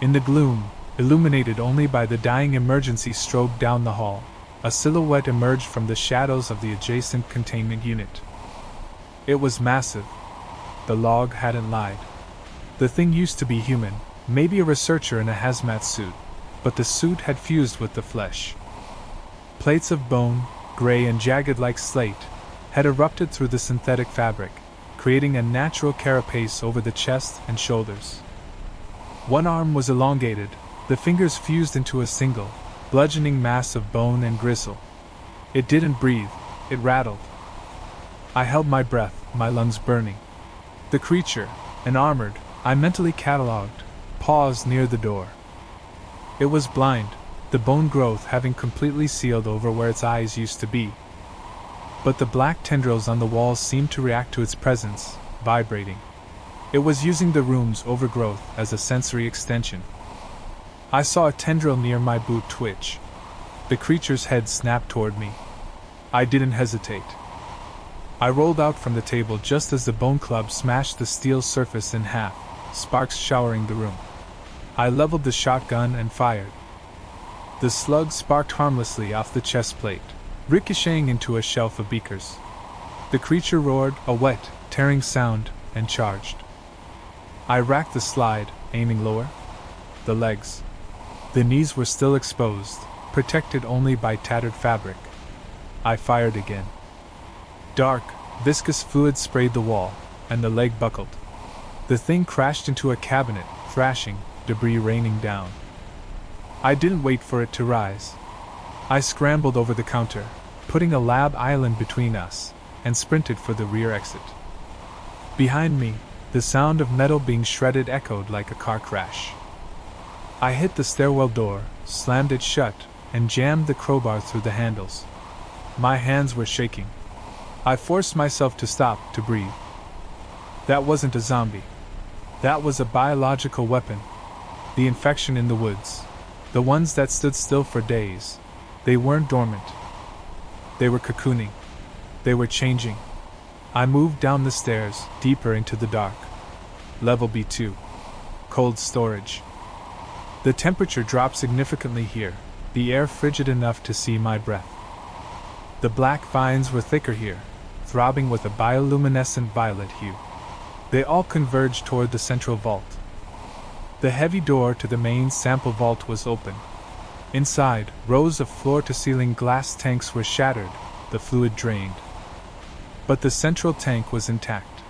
In the gloom, illuminated only by the dying emergency strobe down the hall, a silhouette emerged from the shadows of the adjacent containment unit. It was massive. The log hadn't lied. The thing used to be human, maybe a researcher in a hazmat suit, but the suit had fused with the flesh. Plates of bone, gray and jagged like slate, had erupted through the synthetic fabric, creating a natural carapace over the chest and shoulders. One arm was elongated, the fingers fused into a single, bludgeoning mass of bone and gristle. It didn't breathe, it rattled. I held my breath, my lungs burning. The creature, an armored, I mentally catalogued, paused near the door. It was blind, the bone growth having completely sealed over where its eyes used to be. But the black tendrils on the walls seemed to react to its presence, vibrating. It was using the room's overgrowth as a sensory extension. I saw a tendril near my boot twitch. The creature's head snapped toward me. I didn't hesitate. I rolled out from the table just as the bone club smashed the steel surface in half, sparks showering the room. I leveled the shotgun and fired. The slug sparked harmlessly off the chest plate, ricocheting into a shelf of beakers. The creature roared, a wet, tearing sound, and charged. I racked the slide, aiming lower. The legs. The knees were still exposed, protected only by tattered fabric. I fired again. Dark, viscous fluid sprayed the wall, and the leg buckled. The thing crashed into a cabinet, thrashing, debris raining down. I didn't wait for it to rise. I scrambled over the counter, putting a lab island between us, and sprinted for the rear exit. Behind me, the sound of metal being shredded echoed like a car crash. I hit the stairwell door, slammed it shut, and jammed the crowbar through the handles. My hands were shaking. I forced myself to stop, to breathe. That wasn't a zombie. That was a biological weapon. The infection in the woods. The ones that stood still for days. They weren't dormant. They were cocooning. They were changing. I moved down the stairs, deeper into the dark. Level B2. Cold storage. The temperature dropped significantly here, the air frigid enough to see my breath. The black vines were thicker here, throbbing with a bioluminescent violet hue. They all converged toward the central vault. The heavy door to the main sample vault was open. Inside, rows of floor-to-ceiling glass tanks were shattered, the fluid drained. But the central tank was intact.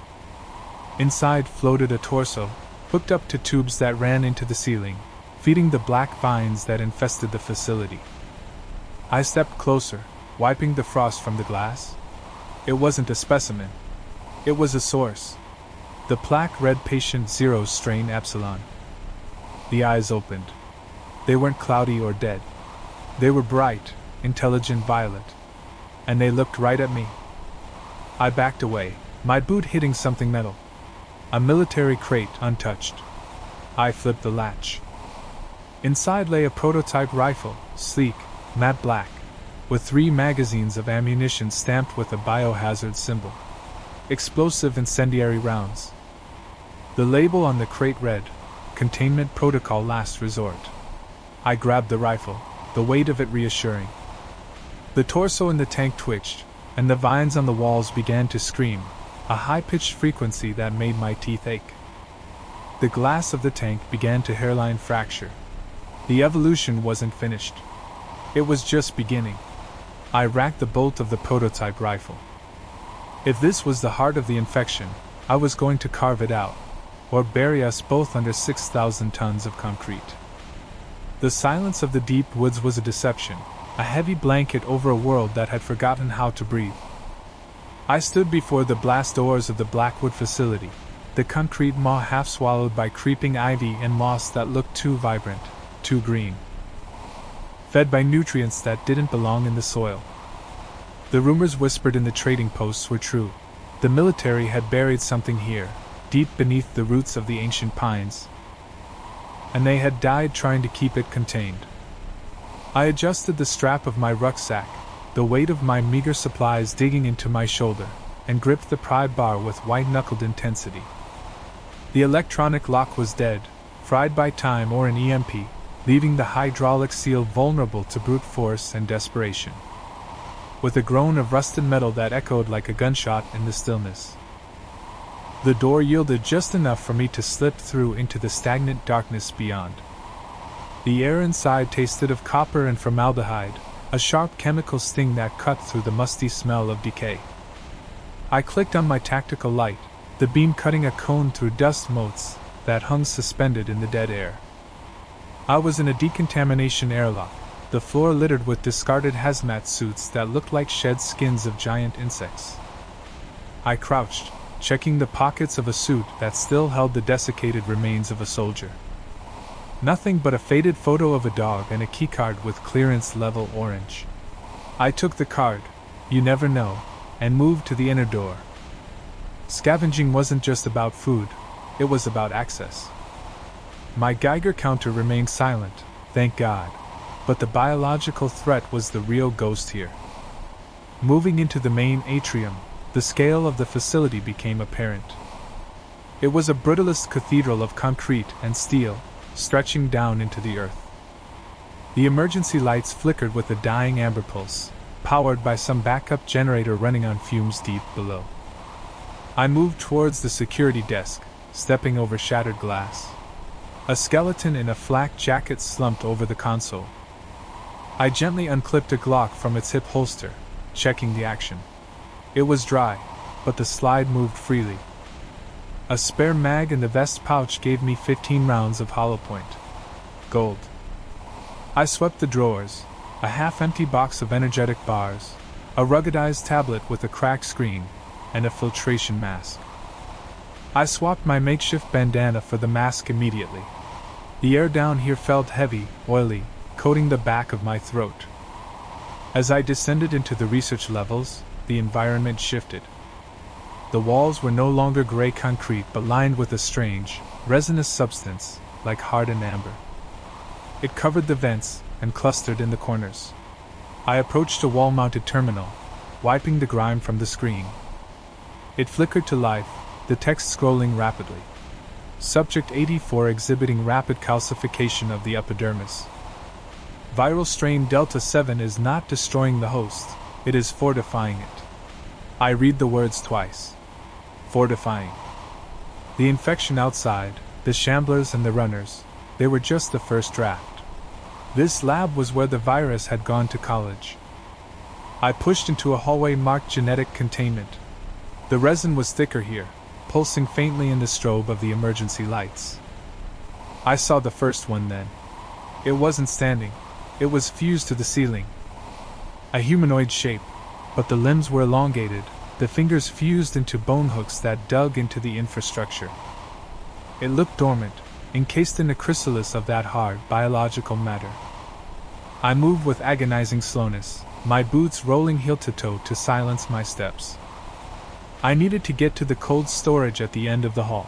Inside floated a torso, hooked up to tubes that ran into the ceiling, feeding the black vines that infested the facility. I stepped closer, wiping the frost from the glass. It wasn't a specimen. It was a source. The plaque read Patient 0 strain Epsilon. The eyes opened. They weren't cloudy or dead. They were bright, intelligent violet. And they looked right at me. I backed away, my boot hitting something metal. A military crate, untouched. I flipped the latch. Inside lay a prototype rifle, sleek, matte black, with 3 magazines of ammunition stamped with a biohazard symbol. Explosive incendiary rounds. The label on the crate read, Containment Protocol Last Resort. I grabbed the rifle, the weight of it reassuring. The torso in the tank twitched, and the vines on the walls began to scream, a high-pitched frequency that made my teeth ache. The glass of the tank began to hairline fracture. The evolution wasn't finished. It was just beginning. I racked the bolt of the prototype rifle. If this was the heart of the infection, I was going to carve it out, or bury us both under 6,000 tons of concrete. The silence of the deep woods was a deception, a heavy blanket over a world that had forgotten how to breathe. I stood before the blast doors of the Blackwood facility, the concrete maw half swallowed by creeping ivy and moss that looked too vibrant, too green. Fed by nutrients that didn't belong in the soil. The rumors whispered in the trading posts were true. The military had buried something here, deep beneath the roots of the ancient pines. And they had died trying to keep it contained. I adjusted the strap of my rucksack, the weight of my meager supplies digging into my shoulder, and gripped the pry bar with white-knuckled intensity. The electronic lock was dead, fried by time or an EMP, leaving the hydraulic seal vulnerable to brute force and desperation. With a groan of rusted metal that echoed like a gunshot in the stillness, the door yielded just enough for me to slip through into the stagnant darkness beyond. The air inside tasted of copper and formaldehyde, a sharp chemical sting that cut through the musty smell of decay. I clicked on my tactical light, the beam cutting a cone through dust motes that hung suspended in the dead air. I was in a decontamination airlock, the floor littered with discarded hazmat suits that looked like shed skins of giant insects. I crouched, checking the pockets of a suit that still held the desiccated remains of a soldier. Nothing but a faded photo of a dog and a keycard with clearance level orange. I took the card, you never know, and moved to the inner door. Scavenging wasn't just about food, it was about access. My Geiger counter remained silent, thank God. But the biological threat was the real ghost here. Moving into the main atrium, the scale of the facility became apparent. It was a brutalist cathedral of concrete and steel, stretching down into the earth. The emergency lights flickered with a dying amber pulse, powered by some backup generator running on fumes deep below. I moved towards the security desk, stepping over shattered glass. A skeleton in a flak jacket slumped over the console. I gently unclipped a Glock from its hip holster, checking the action. It was dry, but the slide moved freely. A spare mag in the vest pouch gave me 15 rounds of hollow point. Gold. I swept the drawers, a half-empty box of energetic bars, a ruggedized tablet with a cracked screen, and a filtration mask. I swapped my makeshift bandana for the mask immediately. The air down here felt heavy, oily, coating the back of my throat. As I descended into the research levels, the environment shifted. The walls were no longer gray concrete but lined with a strange, resinous substance, like hardened amber. It covered the vents and clustered in the corners. I approached a wall-mounted terminal, wiping the grime from the screen. It flickered to life, the text scrolling rapidly. Subject 84 exhibiting rapid calcification of the epidermis. Viral strain Delta 7 is not destroying the host, it is fortifying it. I read the words twice. Fortifying. The infection outside, the shamblers and the runners, they were just the first draft. This lab was where the virus had gone to college. I pushed into a hallway marked genetic containment. The resin was thicker here, pulsing faintly in the strobe of the emergency lights. I saw the first one then. It wasn't standing. It was fused to the ceiling. A humanoid shape, but the limbs were elongated, the fingers fused into bone hooks that dug into the infrastructure. It looked dormant, encased in a chrysalis of that hard biological matter. I moved with agonizing slowness, my boots rolling heel to toe to silence my steps. I needed to get to the cold storage at the end of the hall.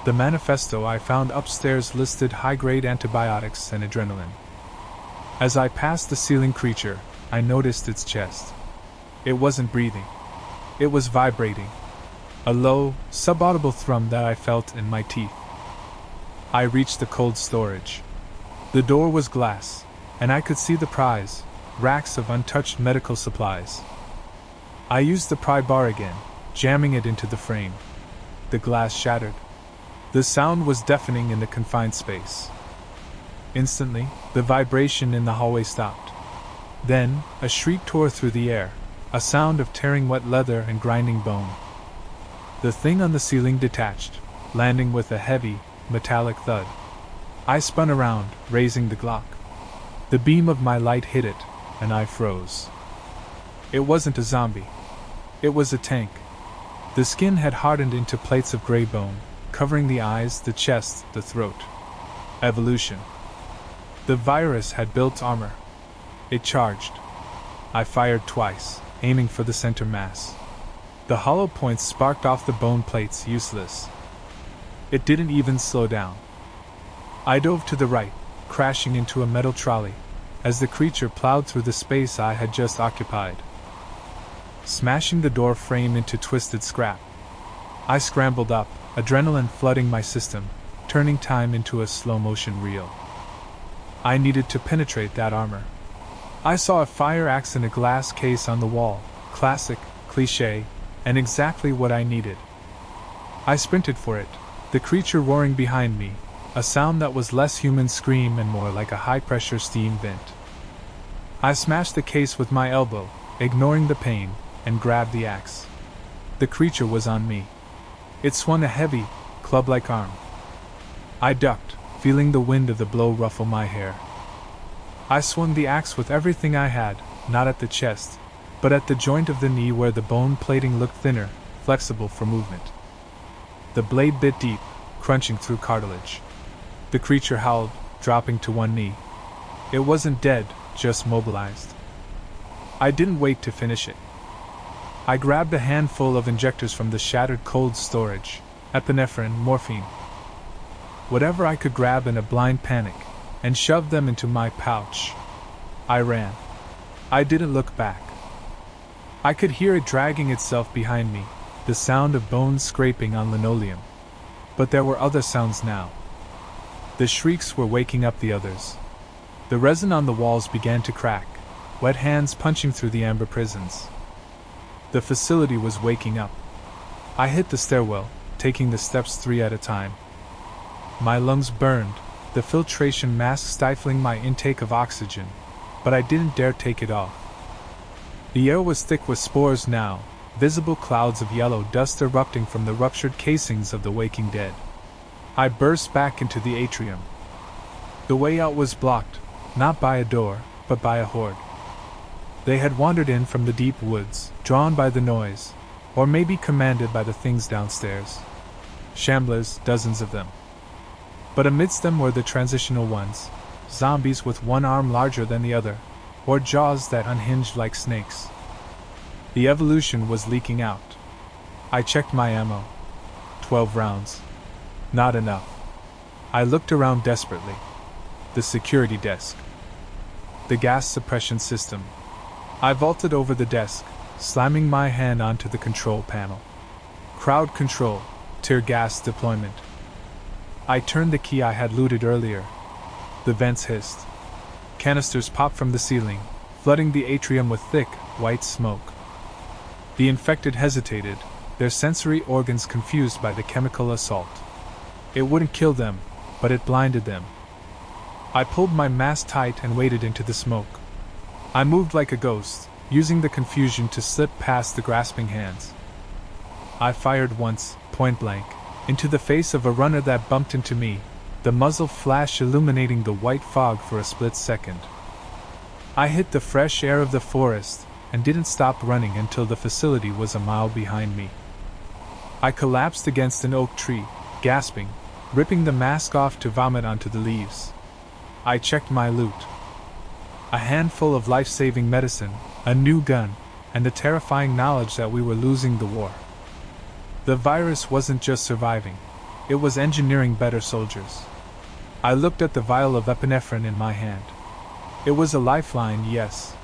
The manifesto I found upstairs listed high-grade antibiotics and adrenaline. As I passed the ceiling creature, I noticed its chest. It wasn't breathing. It was vibrating. A low, subaudible thrum that I felt in my teeth. I reached the cold storage. The door was glass, and I could see the prize, racks of untouched medical supplies. I used the pry bar again, jamming it into the frame. The glass shattered. The sound was deafening in the confined space. Instantly, the vibration in the hallway stopped. Then, a shriek tore through the air, a sound of tearing wet leather and grinding bone. The thing on the ceiling detached, landing with a heavy, metallic thud. I spun around, raising the Glock. The beam of my light hit it, and I froze. It wasn't a zombie. It was a tank. The skin had hardened into plates of gray bone, covering the eyes, the chest, the throat. Evolution. The virus had built armor. It charged. I fired twice, aiming for the center mass. The hollow points sparked off the bone plates, useless. It didn't even slow down. I dove to the right, crashing into a metal trolley, as the creature plowed through the space I had just occupied, smashing the door frame into twisted scrap. I scrambled up, adrenaline flooding my system, turning time into a slow-motion reel. I needed to penetrate that armor. I saw a fire axe in a glass case on the wall, classic, cliché, and exactly what I needed. I sprinted for it, the creature roaring behind me, a sound that was less human scream and more like a high-pressure steam vent. I smashed the case with my elbow, ignoring the pain, and grabbed the axe. The creature was on me. It swung a heavy, club-like arm. I ducked, feeling the wind of the blow ruffle my hair. I swung the axe with everything I had, not at the chest, but at the joint of the knee where the bone plating looked thinner, flexible for movement. The blade bit deep, crunching through cartilage. The creature howled, dropping to one knee. It wasn't dead, just mobilized. I didn't wait to finish it. I grabbed a handful of injectors from the shattered cold storage, epinephrine, morphine, whatever I could grab in a blind panic, and shoved them into my pouch. I ran. I didn't look back. I could hear it dragging itself behind me, the sound of bones scraping on linoleum. But there were other sounds now. The shrieks were waking up the others. The resin on the walls began to crack, wet hands punching through the amber prisons. The facility was waking up. I hit the stairwell, taking the steps 3 at a time. My lungs burned, the filtration mask stifling my intake of oxygen, but I didn't dare take it off. The air was thick with spores now, visible clouds of yellow dust erupting from the ruptured casings of the waking dead. I burst back into the atrium. The way out was blocked, not by a door, but by a horde. They had wandered in from the deep woods, drawn by the noise, or maybe commanded by the things downstairs. Shamblers, dozens of them. But amidst them were the transitional ones, zombies with one arm larger than the other, or jaws that unhinged like snakes. The evolution was leaking out. I checked my ammo. 12 rounds. Not enough. I looked around desperately. The security desk. The gas suppression system. I vaulted over the desk, slamming my hand onto the control panel. Crowd control, tear gas deployment. I turned the key I had looted earlier. The vents hissed. Canisters popped from the ceiling, flooding the atrium with thick, white smoke. The infected hesitated, their sensory organs confused by the chemical assault. It wouldn't kill them, but it blinded them. I pulled my mask tight and waded into the smoke. I moved like a ghost, using the confusion to slip past the grasping hands. I fired once, point blank, into the face of a runner that bumped into me, the muzzle flash illuminating the white fog for a split second. I hit the fresh air of the forest, and didn't stop running until the facility was a mile behind me. I collapsed against an oak tree, gasping, ripping the mask off to vomit onto the leaves. I checked my loot. A handful of life-saving medicine, a new gun, and the terrifying knowledge that we were losing the war. The virus wasn't just surviving, it was engineering better soldiers. I looked at the vial of epinephrine in my hand. It was a lifeline, yes.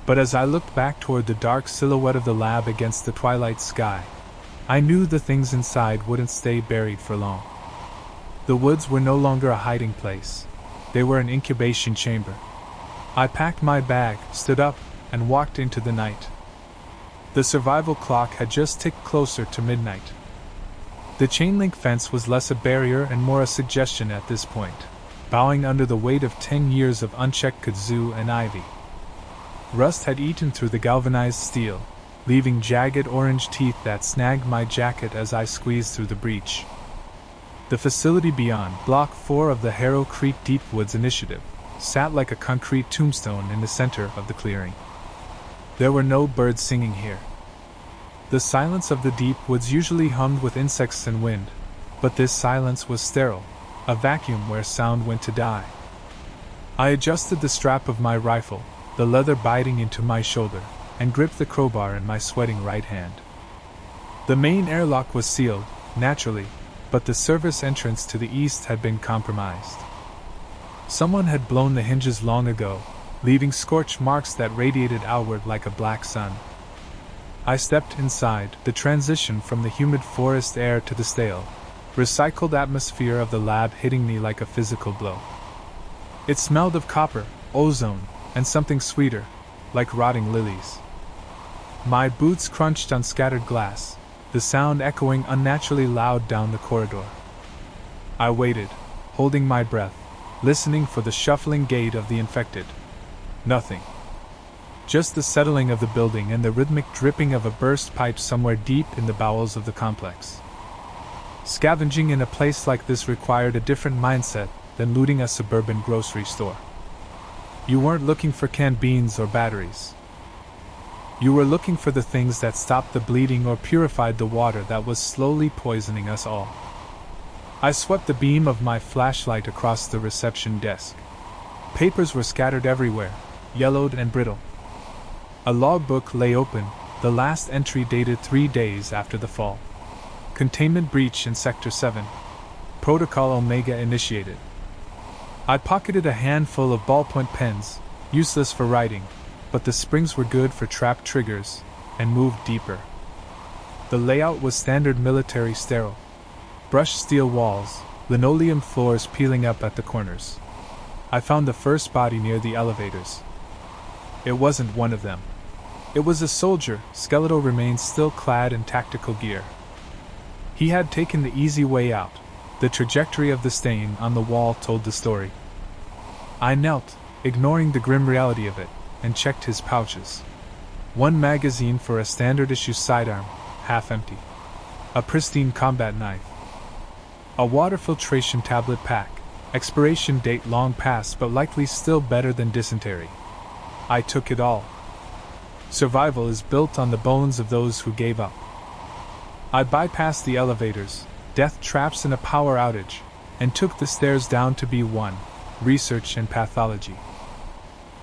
But as I looked back toward the dark silhouette of the lab against the twilight sky, I knew the things inside wouldn't stay buried for long. The woods were no longer a hiding place. They were an incubation chamber. I packed my bag, stood up, and walked into the night. The survival clock had just ticked closer to midnight. The chain-link fence was less a barrier and more a suggestion at this point, bowing under the weight of 10 years of unchecked kudzu and ivy. Rust had eaten through the galvanized steel, leaving jagged orange teeth that snagged my jacket as I squeezed through the breach. The facility beyond, Block 4 of the Harrow Creek Deep Woods Initiative, sat like a concrete tombstone in the center of the clearing. There were no birds singing here. The silence of the deep woods usually hummed with insects and wind, but this silence was sterile, a vacuum where sound went to die. I adjusted the strap of my rifle, the leather biting into my shoulder, and gripped the crowbar in my sweating right hand. The main airlock was sealed, naturally, but the service entrance to the east had been compromised. Someone had blown the hinges long ago, leaving scorch marks that radiated outward like a black sun. I stepped inside, the transition from the humid forest air to the stale, recycled atmosphere of the lab hitting me like a physical blow. It smelled of copper, ozone, and something sweeter, like rotting lilies. My boots crunched on scattered glass, the sound echoing unnaturally loud down the corridor. I waited, holding my breath, listening for the shuffling gait of the infected. Nothing. Just the settling of the building and the rhythmic dripping of a burst pipe somewhere deep in the bowels of the complex. Scavenging in a place like this required a different mindset than looting a suburban grocery store. You weren't looking for canned beans or batteries. You were looking for the things that stopped the bleeding or purified the water that was slowly poisoning us all. I swept the beam of my flashlight across the reception desk. Papers were scattered everywhere, yellowed and brittle. A logbook lay open, the last entry dated 3 days after the fall. Containment breach in Sector 7. Protocol Omega initiated. I pocketed a handful of ballpoint pens, useless for writing, but the springs were good for trap triggers, and moved deeper. The layout was standard military sterile. Brushed steel walls, linoleum floors peeling up at the corners. I found the first body near the elevators. It wasn't one of them. It was a soldier, skeletal remains still clad in tactical gear. He had taken the easy way out. The trajectory of the stain on the wall told the story. I knelt, ignoring the grim reality of it, and checked his pouches. One magazine for a standard-issue sidearm, half empty. A pristine combat knife. A water filtration tablet pack, expiration date long past but likely still better than dysentery. I took it all. Survival is built on the bones of those who gave up. I bypassed the elevators, death traps and a power outage, and took the stairs down to B1, research and pathology.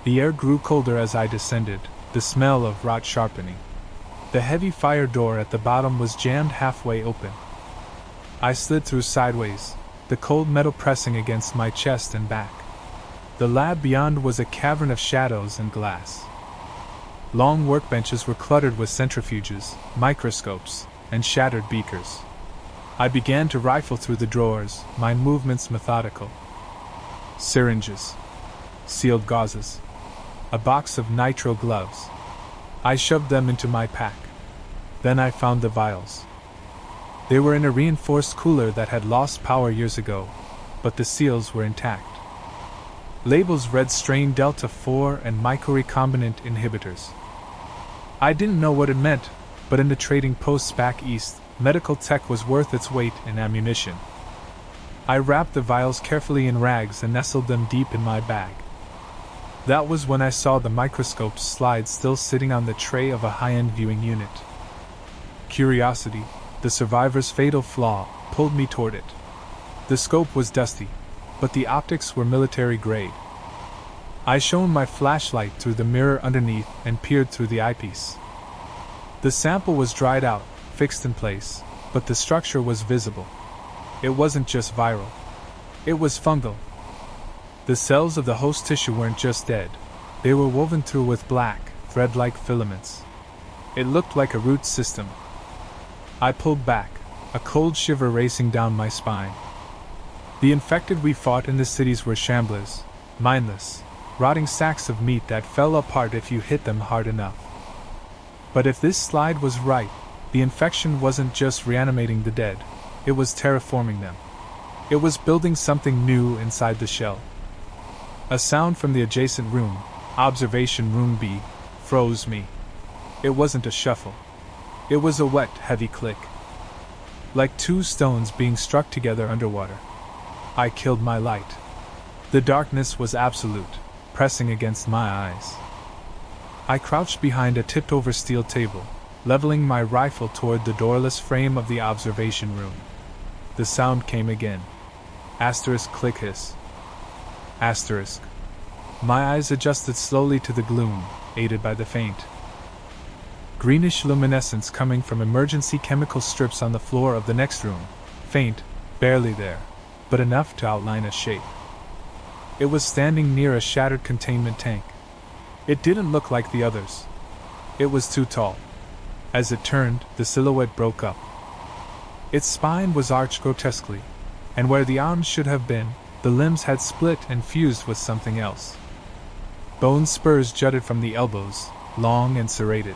The air grew colder as I descended, the smell of rot sharpening. The heavy fire door at the bottom was jammed halfway open. I slid through sideways, the cold metal pressing against my chest and back. The lab beyond was a cavern of shadows and glass. Long workbenches were cluttered with centrifuges, microscopes, and shattered beakers. I began to rifle through the drawers, my movements methodical. Syringes. Sealed gauzes. A box of nitro gloves. I shoved them into my pack. Then I found the vials. They were in a reinforced cooler that had lost power years ago, but the seals were intact. Labels read strain Delta 4 and micro-recombinant inhibitors. I didn't know what it meant, but in the trading posts back east, medical tech was worth its weight in ammunition. I wrapped the vials carefully in rags and nestled them deep in my bag. That was when I saw the microscope's slide still sitting on the tray of a high-end viewing unit. Curiosity, the survivor's fatal flaw, pulled me toward it. The scope was dusty, but the optics were military grade. I shone my flashlight through the mirror underneath and peered through the eyepiece. The sample was dried out, fixed in place, but the structure was visible. It wasn't just viral. It was fungal. The cells of the host tissue weren't just dead. They were woven through with black, thread-like filaments. It looked like a root system. I pulled back, a cold shiver racing down my spine. The infected we fought in the cities were shamblers, mindless, rotting sacks of meat that fell apart if you hit them hard enough. But if this slide was right, the infection wasn't just reanimating the dead, it was terraforming them. It was building something new inside the shell. A sound from the adjacent room, Observation Room B, froze me. It wasn't a shuffle. It was a wet, heavy click. Like two stones being struck together underwater. I killed my light. The darkness was absolute, pressing against my eyes. I crouched behind a tipped-over steel table, leveling my rifle toward the doorless frame of the observation room. The sound came again. Asterisk click hiss. Asterisk. My eyes adjusted slowly to the gloom, aided by the faint greenish luminescence coming from emergency chemical strips on the floor of the next room. Faint, barely there, but enough to outline a shape. It was standing near a shattered containment tank. It didn't look like the others. It was too tall. As it turned, the silhouette broke up. Its spine was arched grotesquely, and where the arms should have been, the limbs had split and fused with something else. Bone spurs jutted from the elbows, long and serrated.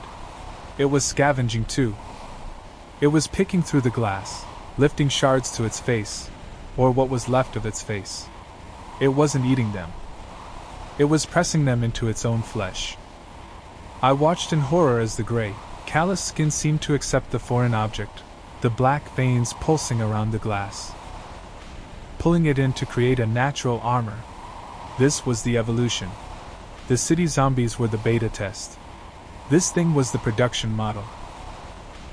It was scavenging too. It was picking through the glass, lifting shards to its face, or what was left of its face. It wasn't eating them. It was pressing them into its own flesh. I watched in horror as the gray, callous skin seemed to accept the foreign object, the black veins pulsing around the glass, pulling it in to create a natural armor. This was the evolution. The city zombies were the beta test. This thing was the production model.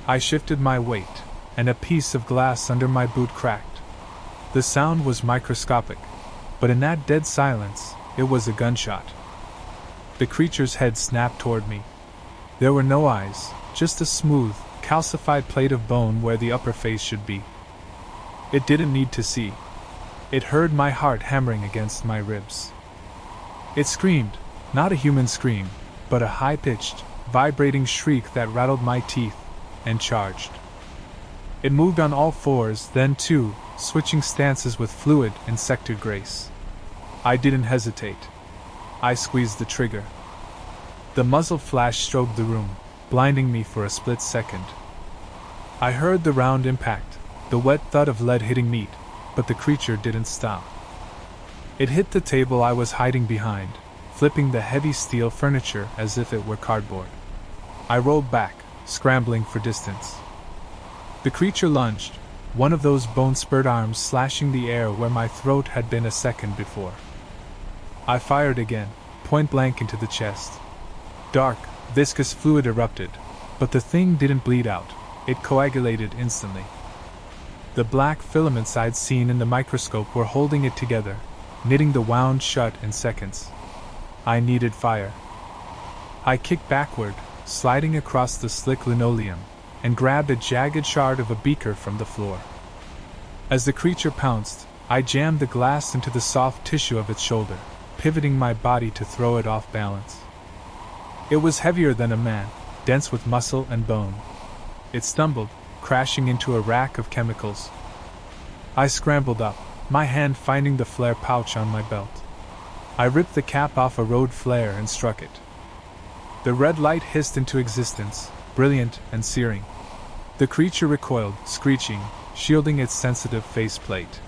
I shifted my weight, and a piece of glass under my boot cracked. The sound was microscopic, but in that dead silence, it was a gunshot. The creature's head snapped toward me. There were no eyes, just a smooth, calcified plate of bone where the upper face should be. It didn't need to see. It heard my heart hammering against my ribs. It screamed, not a human scream, but a high-pitched, vibrating shriek that rattled my teeth, and charged. It moved on all fours, then two, switching stances with fluid and sectored grace. I didn't hesitate. I squeezed the trigger. The muzzle flash strobed the room, blinding me for a split second. I heard the round impact, the wet thud of lead hitting meat, but the creature didn't stop. It hit the table I was hiding behind, flipping the heavy steel furniture as if it were cardboard. I rolled back, scrambling for distance. The creature lunged, one of those bone-spurred arms slashing the air where my throat had been a second before. I fired again, point-blank into the chest. Dark, viscous fluid erupted, but the thing didn't bleed out, it coagulated instantly. The black filaments I'd seen in the microscope were holding it together, knitting the wound shut in seconds. I needed fire. I kicked backward, sliding across the slick linoleum, and grabbed a jagged shard of a beaker from the floor. As the creature pounced, I jammed the glass into the soft tissue of its shoulder, pivoting my body to throw it off balance. It was heavier than a man, dense with muscle and bone. It stumbled, crashing into a rack of chemicals. I scrambled up, my hand finding the flare pouch on my belt. I ripped the cap off a road flare and struck it. The red light hissed into existence, brilliant and searing. The creature recoiled, screeching, shielding its sensitive faceplate.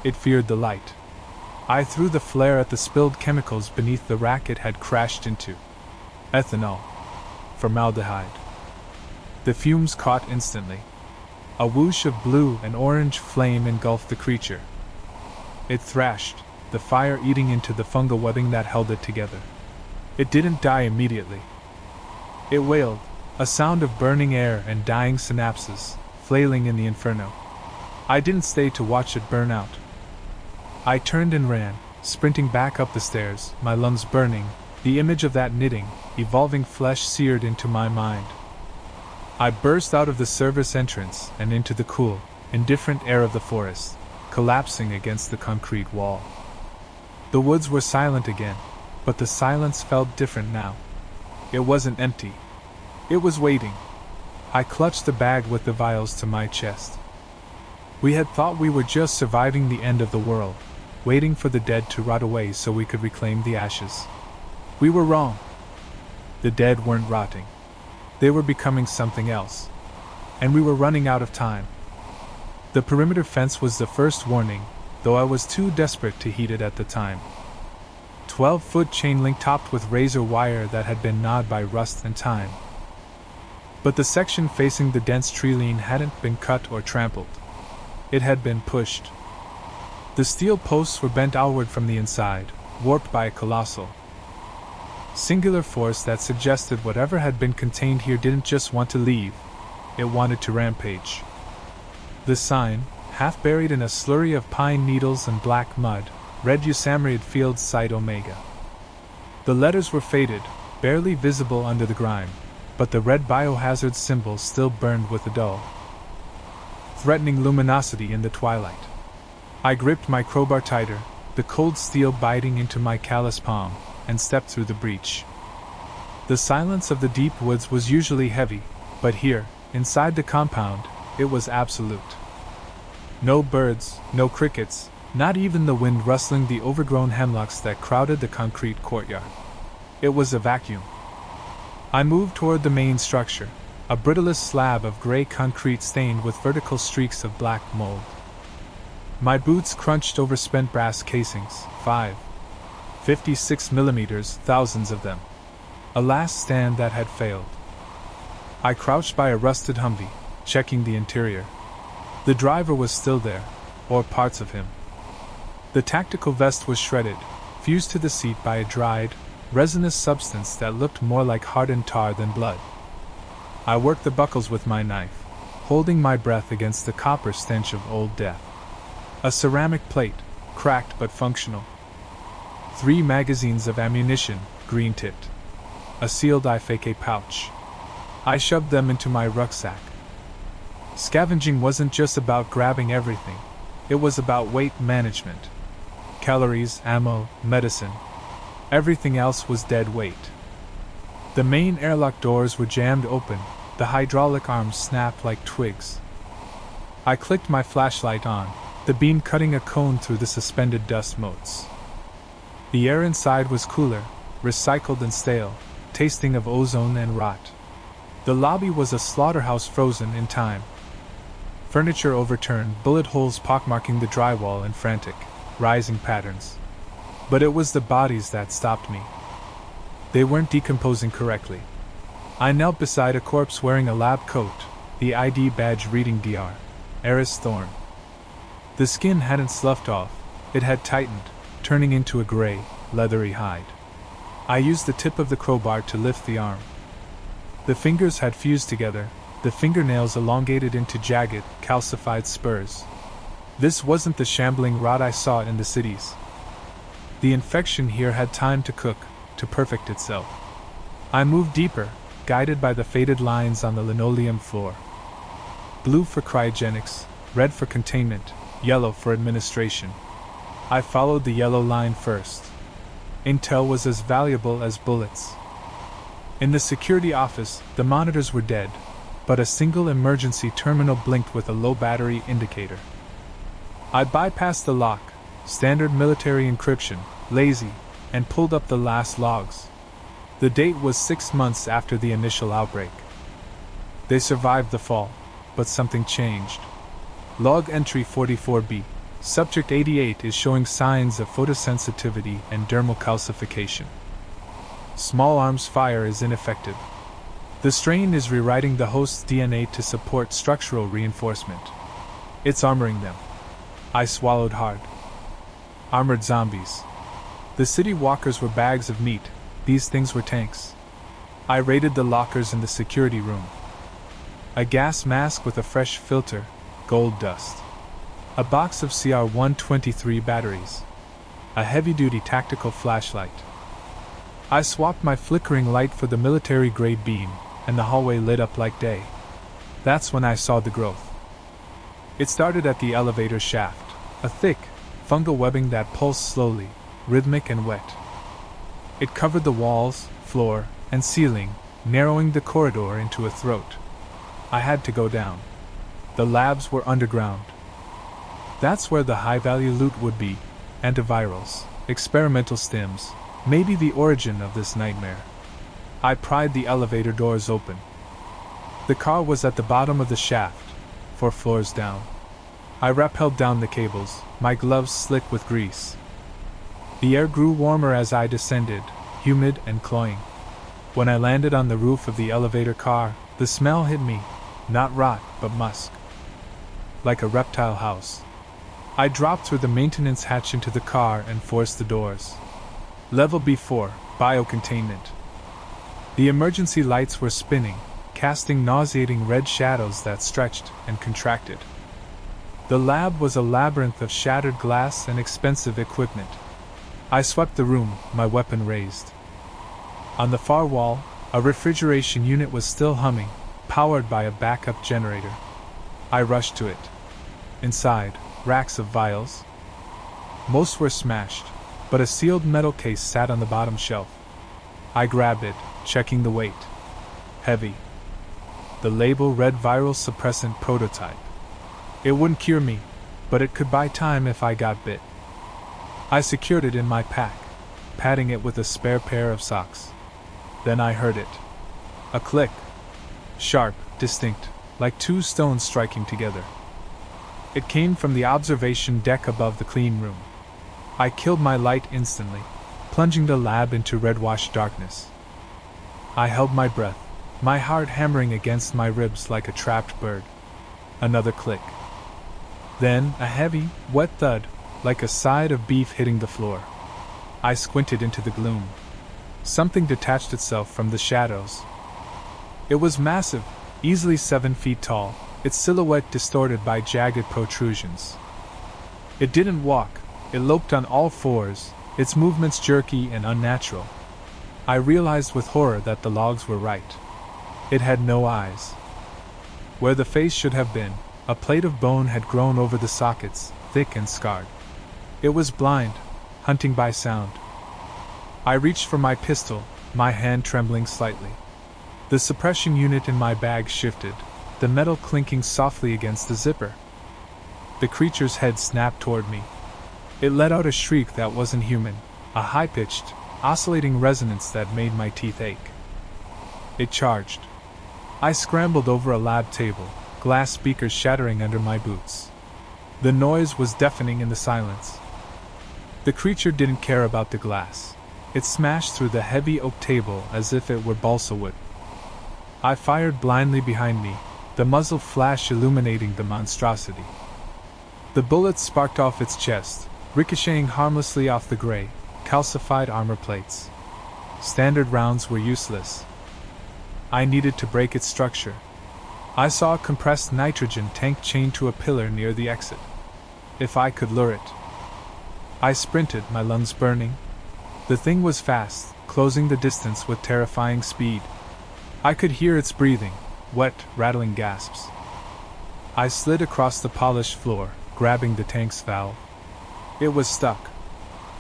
It feared the light. I threw the flare at the spilled chemicals beneath the rack it had crashed into. Ethanol. Formaldehyde. The fumes caught instantly. A whoosh of blue and orange flame engulfed the creature. It thrashed, the fire eating into the fungal webbing that held it together. It didn't die immediately. It wailed, a sound of burning air and dying synapses, flailing in the inferno. I didn't stay to watch it burn out. I turned and ran, sprinting back up the stairs, my lungs burning, the image of that knitting, evolving flesh seared into my mind. I burst out of the service entrance and into the cool, indifferent air of the forest, collapsing against the concrete wall. The woods were silent again, but the silence felt different now. It wasn't empty. It was waiting. I clutched the bag with the vials to my chest. We had thought we were just surviving the end of the world, waiting for the dead to rot away so we could reclaim the ashes. We were wrong. The dead weren't rotting. They were becoming something else. And we were running out of time. The perimeter fence was the first warning, though I was too desperate to heed it at the time. 12-foot chain link topped with razor wire that had been gnawed by rust and time. But the section facing the dense tree line hadn't been cut or trampled. It had been pushed. The steel posts were bent outward from the inside, warped by a colossal, singular force that suggested whatever had been contained here didn't just want to leave, it wanted to rampage. The sign, half buried in a slurry of pine needles and black mud, read Usamariad Field Site Omega. The letters were faded, barely visible under the grime, but the red biohazard symbol still burned with a dull, threatening luminosity in the twilight. I gripped my crowbar tighter, the cold steel biting into my callous palm, and stepped through the breach. The silence of the deep woods was usually heavy, but here, inside the compound, it was absolute. No birds, no crickets, not even the wind rustling the overgrown hemlocks that crowded the concrete courtyard. It was a vacuum. I moved toward the main structure, a brittlest slab of gray concrete stained with vertical streaks of black mold. My boots crunched over spent brass casings, 56 millimeters, thousands of them. A last stand that had failed. I crouched by a rusted Humvee, checking the interior. The driver was still there, or parts of him. The tactical vest was shredded, fused to the seat by a dried, resinous substance that looked more like hardened tar than blood. I worked the buckles with my knife, holding my breath against the copper stench of old death. A ceramic plate, cracked but functional. 3 magazines of ammunition, green-tipped. A sealed IFAK pouch. I shoved them into my rucksack. Scavenging wasn't just about grabbing everything. It was about weight management. Calories, ammo, medicine. Everything else was dead weight. The main airlock doors were jammed open, the hydraulic arms snapped like twigs. I clicked my flashlight on, the beam cutting a cone through the suspended dust motes. The air inside was cooler, recycled and stale, tasting of ozone and rot. The lobby was a slaughterhouse frozen in time. Furniture overturned, bullet holes pockmarking the drywall in frantic, rising patterns. But it was the bodies that stopped me. They weren't decomposing correctly. I knelt beside a corpse wearing a lab coat, the ID badge reading Dr. Eris Thorne. The skin hadn't sloughed off, it had tightened, turning into a gray, leathery hide. I used the tip of the crowbar to lift the arm. The fingers had fused together, the fingernails elongated into jagged, calcified spurs. This wasn't the shambling rot I saw in the cities. The infection here had time to cook, to perfect itself. I moved deeper, guided by the faded lines on the linoleum floor. Blue for cryogenics, red for containment, yellow for administration. I followed the yellow line first. Intel was as valuable as bullets. In the security office, the monitors were dead, but a single emergency terminal blinked with a low battery indicator. I bypassed the lock, standard military encryption, lazy, and pulled up the last logs. The date was 6 months after the initial outbreak. They survived the fall, but something changed. Log entry 44B. Subject 88 is showing signs of photosensitivity and dermal calcification. Small arms fire is ineffective. The strain is rewriting the host's DNA to support structural reinforcement. It's armoring them. I swallowed hard. Armored zombies. The city walkers were bags of meat, these things were tanks. I raided the lockers in the security room. A gas mask with a fresh filter, gold dust. A box of CR-123 batteries. a heavy-duty tactical flashlight. I swapped my flickering light for the military-grade beam, and the hallway lit up like day. That's when I saw the growth. It started at the elevator shaft, a thick, fungal webbing that pulsed slowly, rhythmic and wet. It covered the walls, floor, and ceiling, narrowing the corridor into a throat. I had to go down. The labs were underground. That's where the high-value loot would be: antivirals, experimental stims, maybe the origin of this nightmare. I pried the elevator doors open. The car was at the bottom of the shaft, 4 floors down. I rappelled down the cables, my gloves slick with grease. The air grew warmer as I descended, humid and cloying. When I landed on the roof of the elevator car, the smell hit me, not rot, but musk. Like a reptile house. I dropped through the maintenance hatch into the car and forced the doors. Level B4, biocontainment. The emergency lights were spinning, casting nauseating red shadows that stretched and contracted. The lab was a labyrinth of shattered glass and expensive equipment. I swept the room, my weapon raised. On the far wall, a refrigeration unit was still humming, powered by a backup generator. I rushed to it. Inside, racks of vials. Most were smashed, but a sealed metal case sat on the bottom shelf. I grabbed it, checking the weight. Heavy. The label read viral suppressant prototype. It wouldn't cure me, but it could buy time if I got bit. I secured it in my pack, padding it with a spare pair of socks. Then I heard it. A click. Sharp, distinct, like 2 stones striking together. It came from the observation deck above the clean room. I killed my light instantly, plunging the lab into red-washed darkness. I held my breath, my heart hammering against my ribs like a trapped bird. Another click. Then a heavy, wet thud, like a side of beef hitting the floor. I squinted into the gloom. Something detached itself from the shadows. It was massive, easily 7 feet tall, its silhouette distorted by jagged protrusions. It didn't walk, it loped on all fours, its movements jerky and unnatural. I realized with horror that the logs were right. It had no eyes. Where the face should have been, a plate of bone had grown over the sockets, thick and scarred. It was blind, hunting by sound. I reached for my pistol, my hand trembling slightly. The suppression unit in my bag shifted, the metal clinking softly against the zipper. The creature's head snapped toward me. It let out a shriek that wasn't human, a high-pitched, oscillating resonance that made my teeth ache. It charged. I scrambled over a lab table, glass speakers shattering under my boots. The noise was deafening in the silence. The creature didn't care about the glass. It smashed through the heavy oak table as if it were balsa wood. I fired blindly behind me, the muzzle flash illuminating the monstrosity. The bullet sparked off its chest, ricocheting harmlessly off the gray, calcified armor plates. Standard rounds were useless. I needed to break its structure. I saw a compressed nitrogen tank chained to a pillar near the exit. If I could lure it. I sprinted, my lungs burning. The thing was fast, closing the distance with terrifying speed. I could hear its breathing, wet, rattling gasps. I slid across the polished floor, grabbing the tank's valve. It was stuck.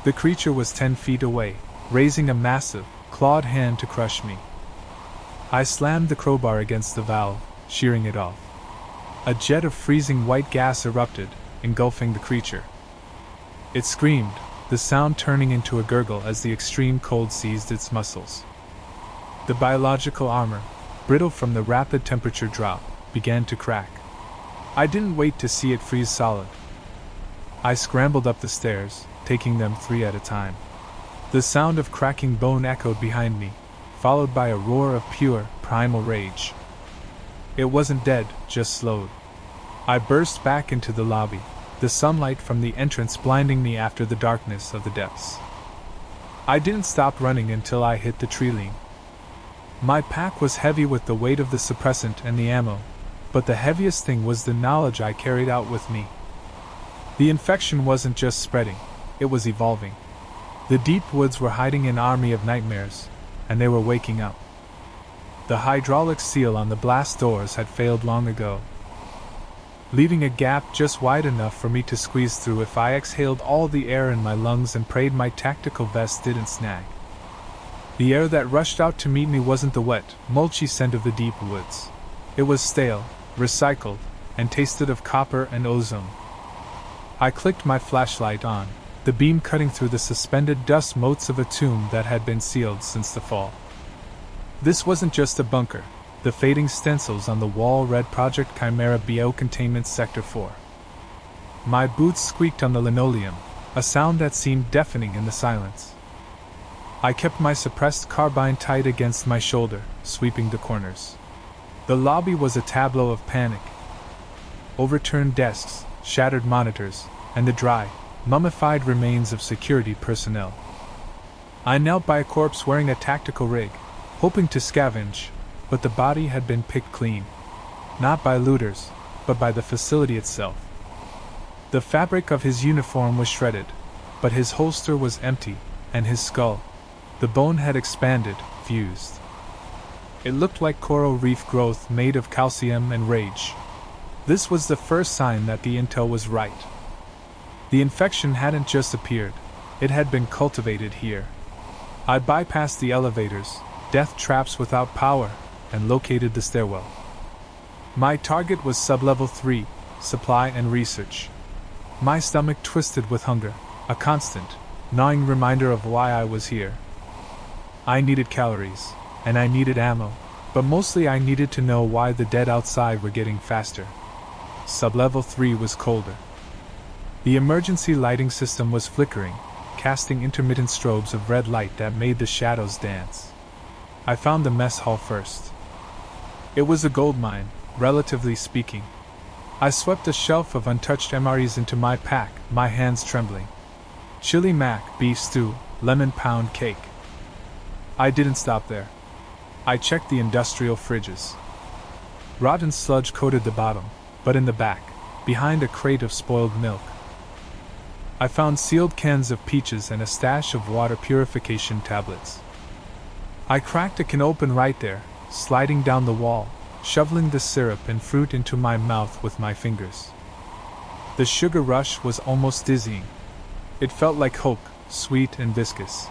The creature was 10 feet away, raising a massive, clawed hand to crush me. I slammed the crowbar against the valve, shearing it off. A jet of freezing white gas erupted, engulfing the creature. It screamed, the sound turning into a gurgle as the extreme cold seized its muscles. The biological armor, brittle from the rapid temperature drop, began to crack. I didn't wait to see it freeze solid. I scrambled up the stairs, taking them 3 at a time. The sound of cracking bone echoed behind me, followed by a roar of pure, primal rage. It wasn't dead, just slowed. I burst back into the lobby, the sunlight from the entrance blinding me after the darkness of the depths. I didn't stop running until I hit the treeline. My pack was heavy with the weight of the suppressant and the ammo, but the heaviest thing was the knowledge I carried out with me. The infection wasn't just spreading, it was evolving. The deep woods were hiding an army of nightmares, and they were waking up. The hydraulic seal on the blast doors had failed long ago, leaving a gap just wide enough for me to squeeze through if I exhaled all the air in my lungs and prayed my tactical vest didn't snag. The air that rushed out to meet me wasn't the wet, mulchy scent of the deep woods. It was stale, recycled, and tasted of copper and ozone. I clicked my flashlight on, the beam cutting through the suspended dust motes of a tomb that had been sealed since the fall. This wasn't just a bunker. The fading stencils on the wall read Project Chimera BO Containment Sector 4. My boots squeaked on the linoleum, a sound that seemed deafening in the silence. I kept my suppressed carbine tight against my shoulder, sweeping the corners. The lobby was a tableau of panic. Overturned desks, shattered monitors, and the dry, mummified remains of security personnel. I knelt by a corpse wearing a tactical rig, hoping to scavenge, but the body had been picked clean. Not by looters, but by the facility itself. The fabric of his uniform was shredded, but his holster was empty, and his skull, the bone had expanded, fused. It looked like coral reef growth made of calcium and rage. This was the first sign that the intel was right. The infection hadn't just appeared, it had been cultivated here. I bypassed the elevators, death traps without power, and located the stairwell. My target was Sublevel 3, Supply and Research. My stomach twisted with hunger, a constant, gnawing reminder of why I was here. I needed calories, and I needed ammo, but mostly I needed to know why the dead outside were getting faster. Sublevel 3 was colder. The emergency lighting system was flickering, casting intermittent strobes of red light that made the shadows dance. I found the mess hall first. It was a goldmine, relatively speaking. I swept a shelf of untouched MREs into my pack, my hands trembling. Chili mac, beef stew, lemon pound cake. I didn't stop there. I checked the industrial fridges. Rotten sludge coated the bottom, but in the back, behind a crate of spoiled milk, I found sealed cans of peaches and a stash of water purification tablets. I cracked a can open right there, sliding down the wall, shoveling the syrup and fruit into my mouth with my fingers. The sugar rush was almost dizzying. It felt like hope, sweet and viscous.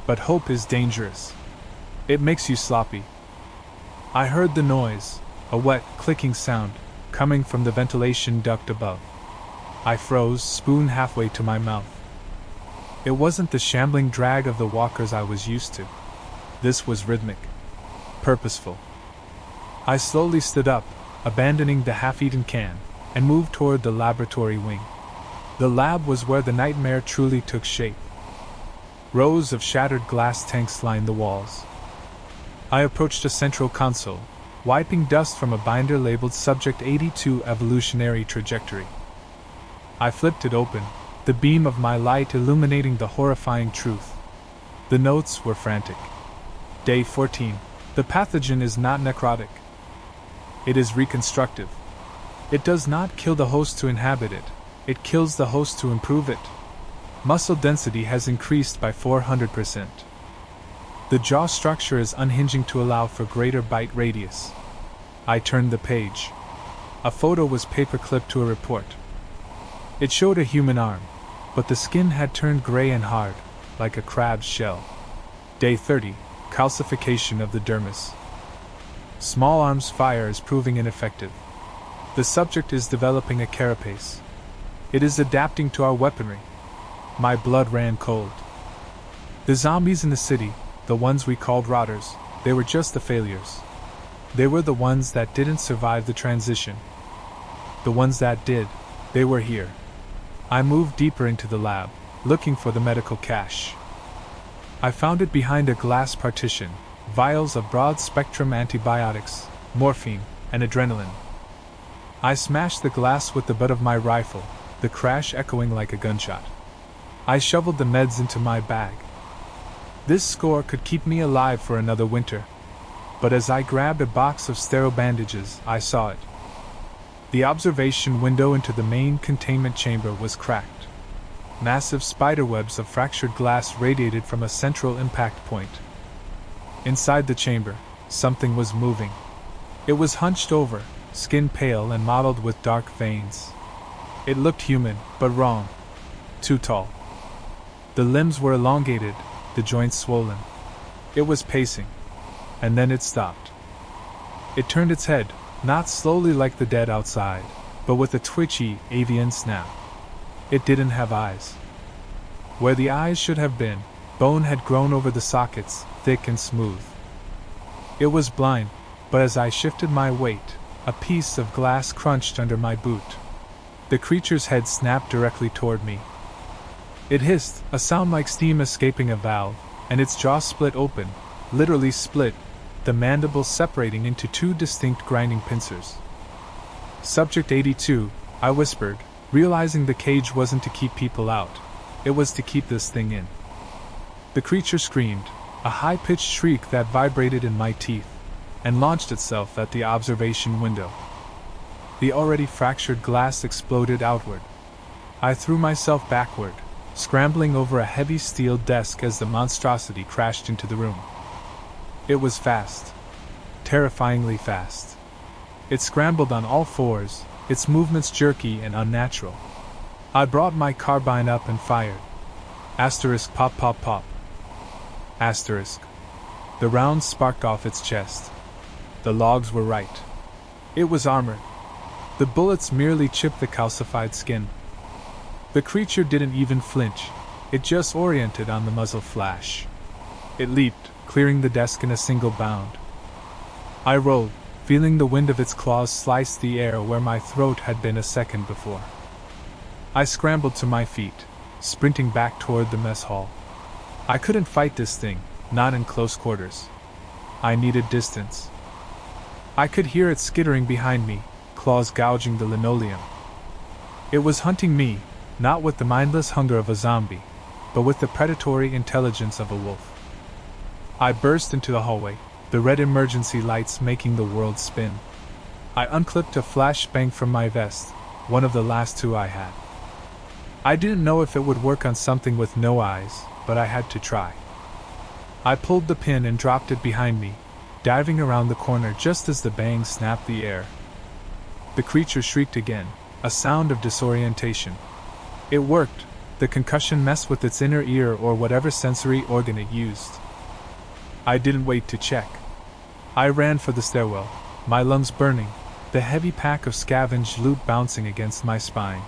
But hope is dangerous. It makes you sloppy. I heard the noise, a wet, clicking sound, coming from the ventilation duct above. I froze, spoon halfway to my mouth. It wasn't the shambling drag of the walkers I was used to. This was rhythmic, purposeful. I slowly stood up, abandoning the half-eaten can, and moved toward the laboratory wing. The lab was where the nightmare truly took shape. Rows of shattered glass tanks lined the walls. I approached a central console, wiping dust from a binder labeled Subject 82 Evolutionary Trajectory. I flipped it open, the beam of my light illuminating the horrifying truth. The notes were frantic. Day 14. The pathogen is not necrotic. It is reconstructive. It does not kill the host to inhabit it, it kills the host to improve it. Muscle density has increased by 400%. The jaw structure is unhinging to allow for greater bite radius. I turned the page. A photo was paper-clipped to a report. It showed a human arm, but the skin had turned gray and hard, like a crab's shell. Day 30. Calcification of the dermis. Small arms fire is proving ineffective. The subject is developing a carapace. It is adapting to our weaponry. My blood ran cold. The zombies in the city, the ones we called rotters, they were just the failures. They were the ones that didn't survive the transition. The ones that did, they were here. I moved deeper into the lab, looking for the medical cache. I found it behind a glass partition, vials of broad-spectrum antibiotics, morphine, and adrenaline. I smashed the glass with the butt of my rifle, the crash echoing like a gunshot. I shoveled the meds into my bag. This score could keep me alive for another winter. But as I grabbed a box of sterile bandages, I saw it. The observation window into the main containment chamber was cracked. Massive spiderwebs of fractured glass radiated from a central impact point. Inside the chamber, something was moving. It was hunched over, skin pale and mottled with dark veins. It looked human, but wrong. Too tall. The limbs were elongated, the joints swollen. It was pacing. And then it stopped. It turned its head, not slowly like the dead outside, but with a twitchy, avian snap. It didn't have eyes. Where the eyes should have been, bone had grown over the sockets, thick and smooth. It was blind, but as I shifted my weight, a piece of glass crunched under my boot. The creature's head snapped directly toward me. It hissed, a sound like steam escaping a valve, and its jaw split open, literally split, the mandibles separating into two distinct grinding pincers. Subject 82, I whispered, realizing the cage wasn't to keep people out, it was to keep this thing in. The creature screamed, a high-pitched shriek that vibrated in my teeth, and launched itself at the observation window. The already fractured glass exploded outward. I threw myself backward, scrambling over a heavy steel desk as the monstrosity crashed into the room. It was fast. Terrifyingly fast. It scrambled on all fours, its movements jerky and unnatural. I brought my carbine up and fired. Asterisk pop pop pop. Asterisk. The rounds sparked off its chest. The logs were right. It was armored. The bullets merely chipped the calcified skin. The creature didn't even flinch, it just oriented on the muzzle flash. It leaped, clearing the desk in a single bound. I rolled, feeling the wind of its claws slice the air where my throat had been a second before. I scrambled to my feet, sprinting back toward the mess hall. I couldn't fight this thing, not in close quarters. I needed distance. I could hear it skittering behind me, claws gouging the linoleum. It was hunting me, not with the mindless hunger of a zombie, but with the predatory intelligence of a wolf. I burst into the hallway, the red emergency lights making the world spin. I unclipped a flashbang from my vest, one of the last two I had. I didn't know if it would work on something with no eyes, but I had to try. I pulled the pin and dropped it behind me, diving around the corner just as the bang snapped the air. The creature shrieked again, a sound of disorientation. It worked. The concussion messed with its inner ear or whatever sensory organ it used. I didn't wait to check. I ran for the stairwell, my lungs burning, the heavy pack of scavenged loot bouncing against my spine.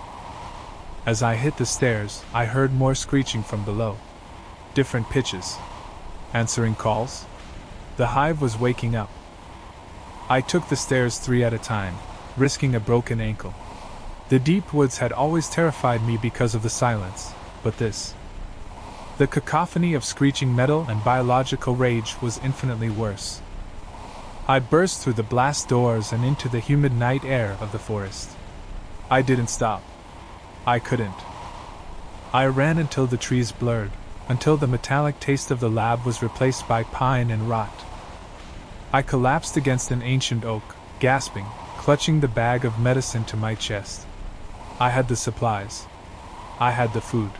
As I hit the stairs, I heard more screeching from below. Different pitches. Answering calls? The hive was waking up. I took the stairs 3 at a time, risking a broken ankle. The deep woods had always terrified me because of the silence, but this. The cacophony of screeching metal and biological rage was infinitely worse. I burst through the blast doors and into the humid night air of the forest. I didn't stop. I couldn't. I ran until the trees blurred, until the metallic taste of the lab was replaced by pine and rot. I collapsed against an ancient oak, gasping, clutching the bag of medicine to my chest. I had the supplies. I had the food.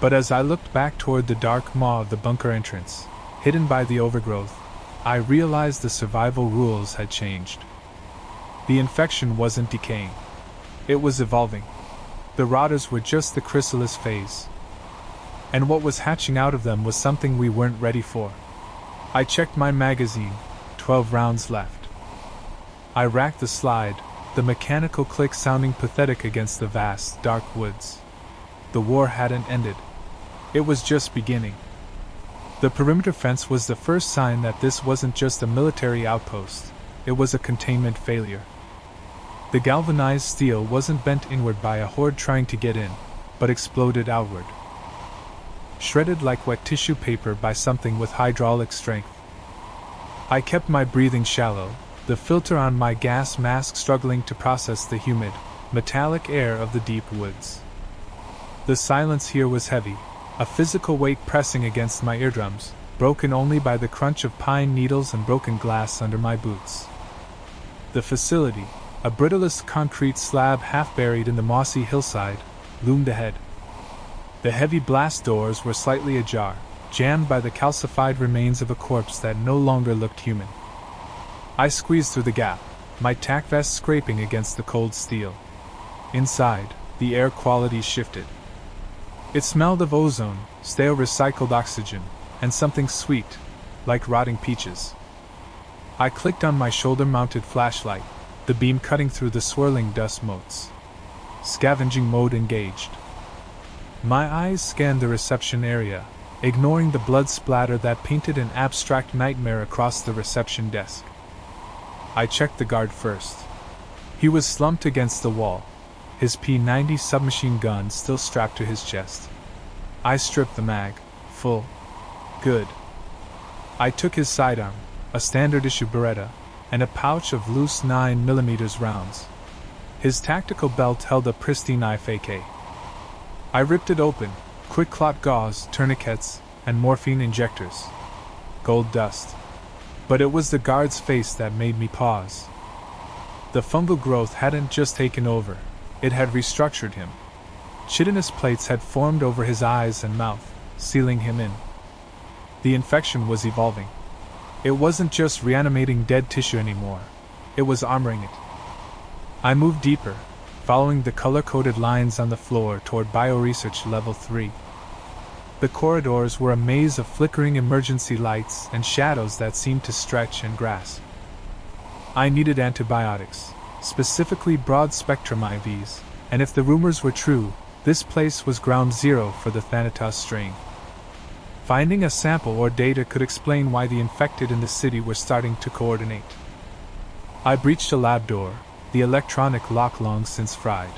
But as I looked back toward the dark maw of the bunker entrance, hidden by the overgrowth, I realized the survival rules had changed. The infection wasn't decaying. It was evolving. The rotters were just the chrysalis phase. And what was hatching out of them was something we weren't ready for. I checked my magazine, 12 rounds left. I racked the slide, the mechanical click sounding pathetic against the vast, dark woods. The war hadn't ended. It was just beginning. The perimeter fence was the first sign that this wasn't just a military outpost, it was a containment failure. The galvanized steel wasn't bent inward by a horde trying to get in, but exploded outward. Shredded like wet tissue paper by something with hydraulic strength. I kept my breathing shallow, the filter on my gas mask struggling to process the humid, metallic air of the deep woods. The silence here was heavy, a physical weight pressing against my eardrums, broken only by the crunch of pine needles and broken glass under my boots. The facility, a brittlest concrete slab half buried in the mossy hillside, loomed ahead. The heavy blast doors were slightly ajar, jammed by the calcified remains of a corpse that no longer looked human. I squeezed through the gap, my tack vest scraping against the cold steel. Inside, the air quality shifted. It smelled of ozone, stale recycled oxygen, and something sweet, like rotting peaches. I clicked on my shoulder-mounted flashlight, the beam cutting through the swirling dust motes. Scavenging mode engaged. My eyes scanned the reception area, ignoring the blood splatter that painted an abstract nightmare across the reception desk. I checked the guard first. He was slumped against the wall, his P-90 submachine gun still strapped to his chest. I stripped the mag. Full. Good. I took his sidearm, a standard-issue Beretta, and a pouch of loose 9mm rounds. His tactical belt held a pristine IFAK. I ripped it open, quick-clot gauze, tourniquets, and morphine injectors. Gold dust. But it was the guard's face that made me pause. The fungal growth hadn't just taken over, it had restructured him. Chitinous plates had formed over his eyes and mouth, sealing him in. The infection was evolving. It wasn't just reanimating dead tissue anymore, it was armoring it. I moved deeper, following the color-coded lines on the floor toward Bioresearch Level 3. The corridors were a maze of flickering emergency lights and shadows that seemed to stretch and grasp. I needed antibiotics, specifically broad-spectrum IVs, and if the rumors were true, this place was ground zero for the Thanatos strain. Finding a sample or data could explain why the infected in the city were starting to coordinate. I breached a lab door, the electronic lock long since fried.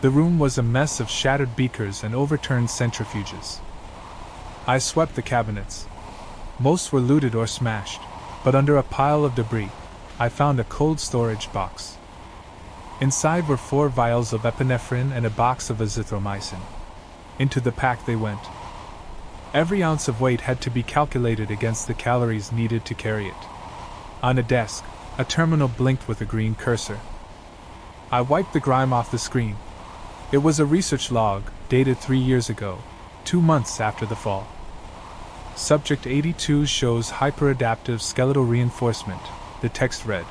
The room was a mess of shattered beakers and overturned centrifuges. I swept the cabinets. Most were looted or smashed, but under a pile of debris, I found a cold storage box. Inside were 4 vials of epinephrine and a box of azithromycin. Into the pack they went. Every ounce of weight had to be calculated against the calories needed to carry it. On a desk, a terminal blinked with a green cursor. I wiped the grime off the screen. It was a research log, dated 3 years ago, 2 months after the fall. Subject 82 shows hyperadaptive skeletal reinforcement, the text read.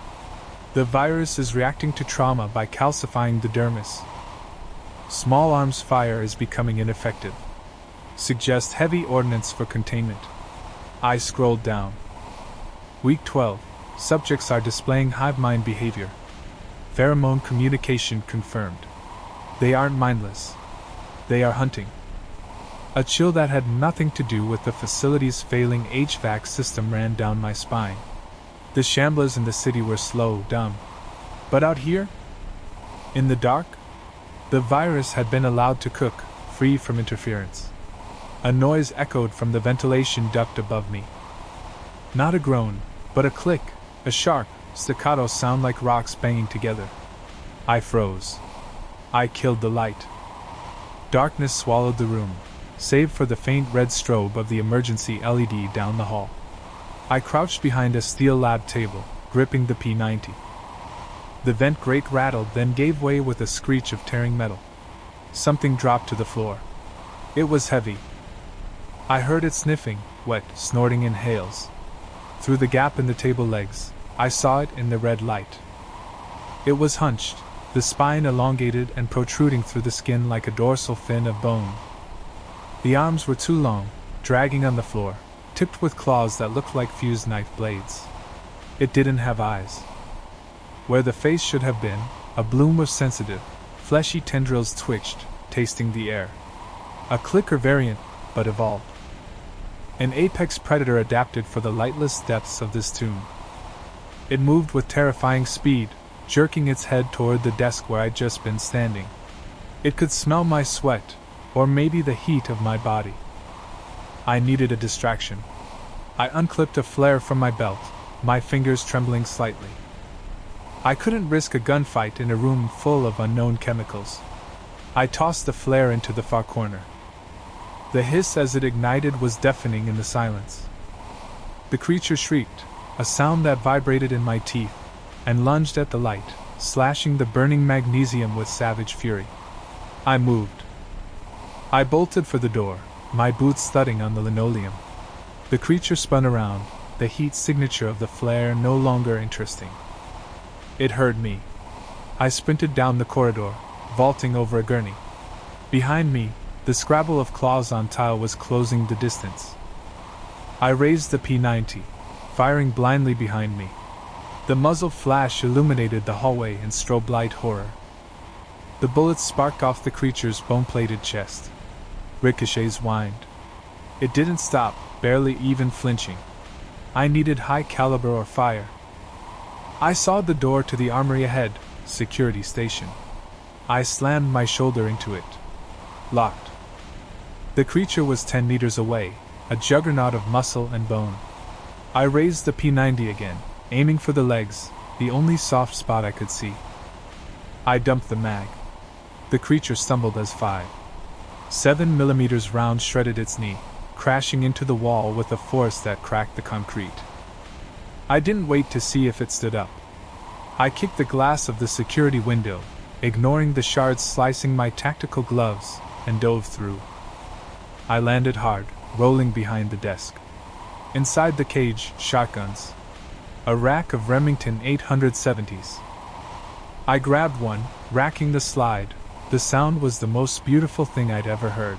The virus is reacting to trauma by calcifying the dermis. Small arms fire is becoming ineffective. Suggest heavy ordnance for containment. I scrolled down. Week 12. Subjects are displaying hive mind behavior. Pheromone communication confirmed. They aren't mindless. They are hunting. A chill that had nothing to do with the facility's failing HVAC system ran down my spine. The shamblers in the city were slow, dumb. But out here? In the dark? The virus had been allowed to cook, free from interference. A noise echoed from the ventilation duct above me. Not a groan, but a click, a sharp, staccato sound like rocks banging together. I froze. I killed the light. Darkness swallowed the room, save for the faint red strobe of the emergency LED down the hall. I crouched behind a steel lab table, gripping the P-90. The vent grate rattled, then gave way with a screech of tearing metal. Something dropped to the floor. It was heavy. I heard it sniffing, wet, snorting inhales. Through the gap in the table legs, I saw it in the red light. It was hunched, the spine elongated and protruding through the skin like a dorsal fin of bone. The arms were too long, dragging on the floor, tipped with claws that looked like fused knife blades. It didn't have eyes. Where the face should have been, a bloom of sensitive, fleshy tendrils twitched, tasting the air. A clicker variant, but evolved. An apex predator adapted for the lightless depths of this tomb. It moved with terrifying speed, jerking its head toward the desk where I'd just been standing. It could smell my sweat, or maybe the heat of my body. I needed a distraction. I unclipped a flare from my belt, my fingers trembling slightly. I couldn't risk a gunfight in a room full of unknown chemicals. I tossed the flare into the far corner. The hiss as it ignited was deafening in the silence. The creature shrieked, a sound that vibrated in my teeth, and lunged at the light, slashing the burning magnesium with savage fury. I moved. I bolted for the door, my boots thudding on the linoleum. The creature spun around, the heat signature of the flare no longer interesting. It heard me. I sprinted down the corridor, vaulting over a gurney. Behind me, the scrabble of claws on tile was closing the distance. I raised the P90, firing blindly behind me. The muzzle flash illuminated the hallway in strobe light horror. The bullets sparked off the creature's bone-plated chest. Ricochets whined. It didn't stop, barely even flinching. I needed high caliber or fire. I saw the door to the armory ahead, security station. I slammed my shoulder into it. Locked. The creature was 10 meters away, a juggernaut of muscle and bone. I raised the P90 again, aiming for the legs, the only soft spot I could see. I dumped the mag. The creature stumbled as 5.7 round shredded its knee, crashing into the wall with a force that cracked the concrete. I didn't wait to see if it stood up. I kicked the glass of the security window, ignoring the shards slicing my tactical gloves, and dove through. I landed hard, rolling behind the desk. Inside the cage, shotguns. A rack of Remington 870s. I grabbed one, racking the slide. The sound was the most beautiful thing I'd ever heard.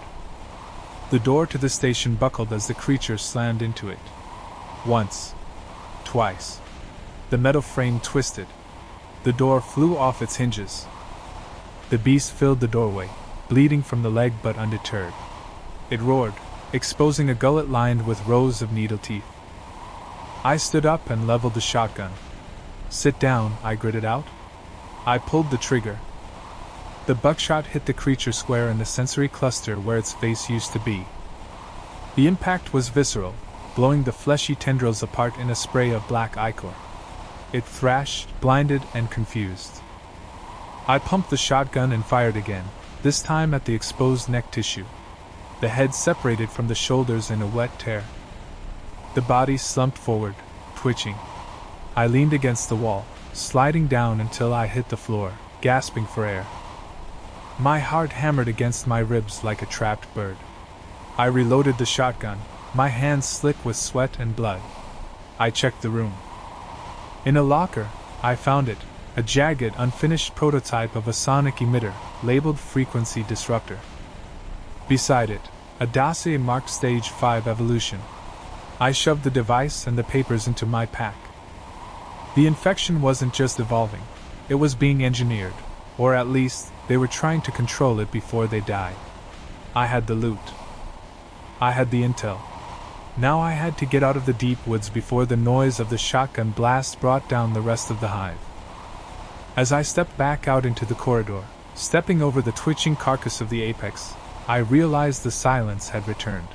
The door to the station buckled as the creature slammed into it. Once. Twice. The metal frame twisted. The door flew off its hinges. The beast filled the doorway, bleeding from the leg but undeterred. It roared, exposing a gullet lined with rows of needle teeth. I stood up and leveled the shotgun. Sit down, I gritted out. I pulled the trigger. The buckshot hit the creature square in the sensory cluster where its face used to be. The impact was visceral, blowing the fleshy tendrils apart in a spray of black ichor. It thrashed, blinded, and confused. I pumped the shotgun and fired again, this time at the exposed neck tissue. The head separated from the shoulders in a wet tear. The body slumped forward, twitching. I leaned against the wall, sliding down until I hit the floor, gasping for air. My heart hammered against my ribs like a trapped bird. I reloaded the shotgun, my hands slick with sweat and blood. I checked the room. In a locker, I found it, a jagged, unfinished prototype of a sonic emitter, labeled Frequency Disruptor. Beside it, a dossier marked Stage 5 Evolution. I shoved the device and the papers into my pack. The infection wasn't just evolving, it was being engineered, or at least, they were trying to control it before they died. I had the loot. I had the intel. Now I had to get out of the deep woods before the noise of the shotgun blast brought down the rest of the hive. As I stepped back out into the corridor, stepping over the twitching carcass of the apex, I realized the silence had returned.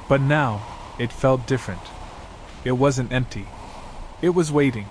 But now, it felt different. It wasn't empty. It was waiting.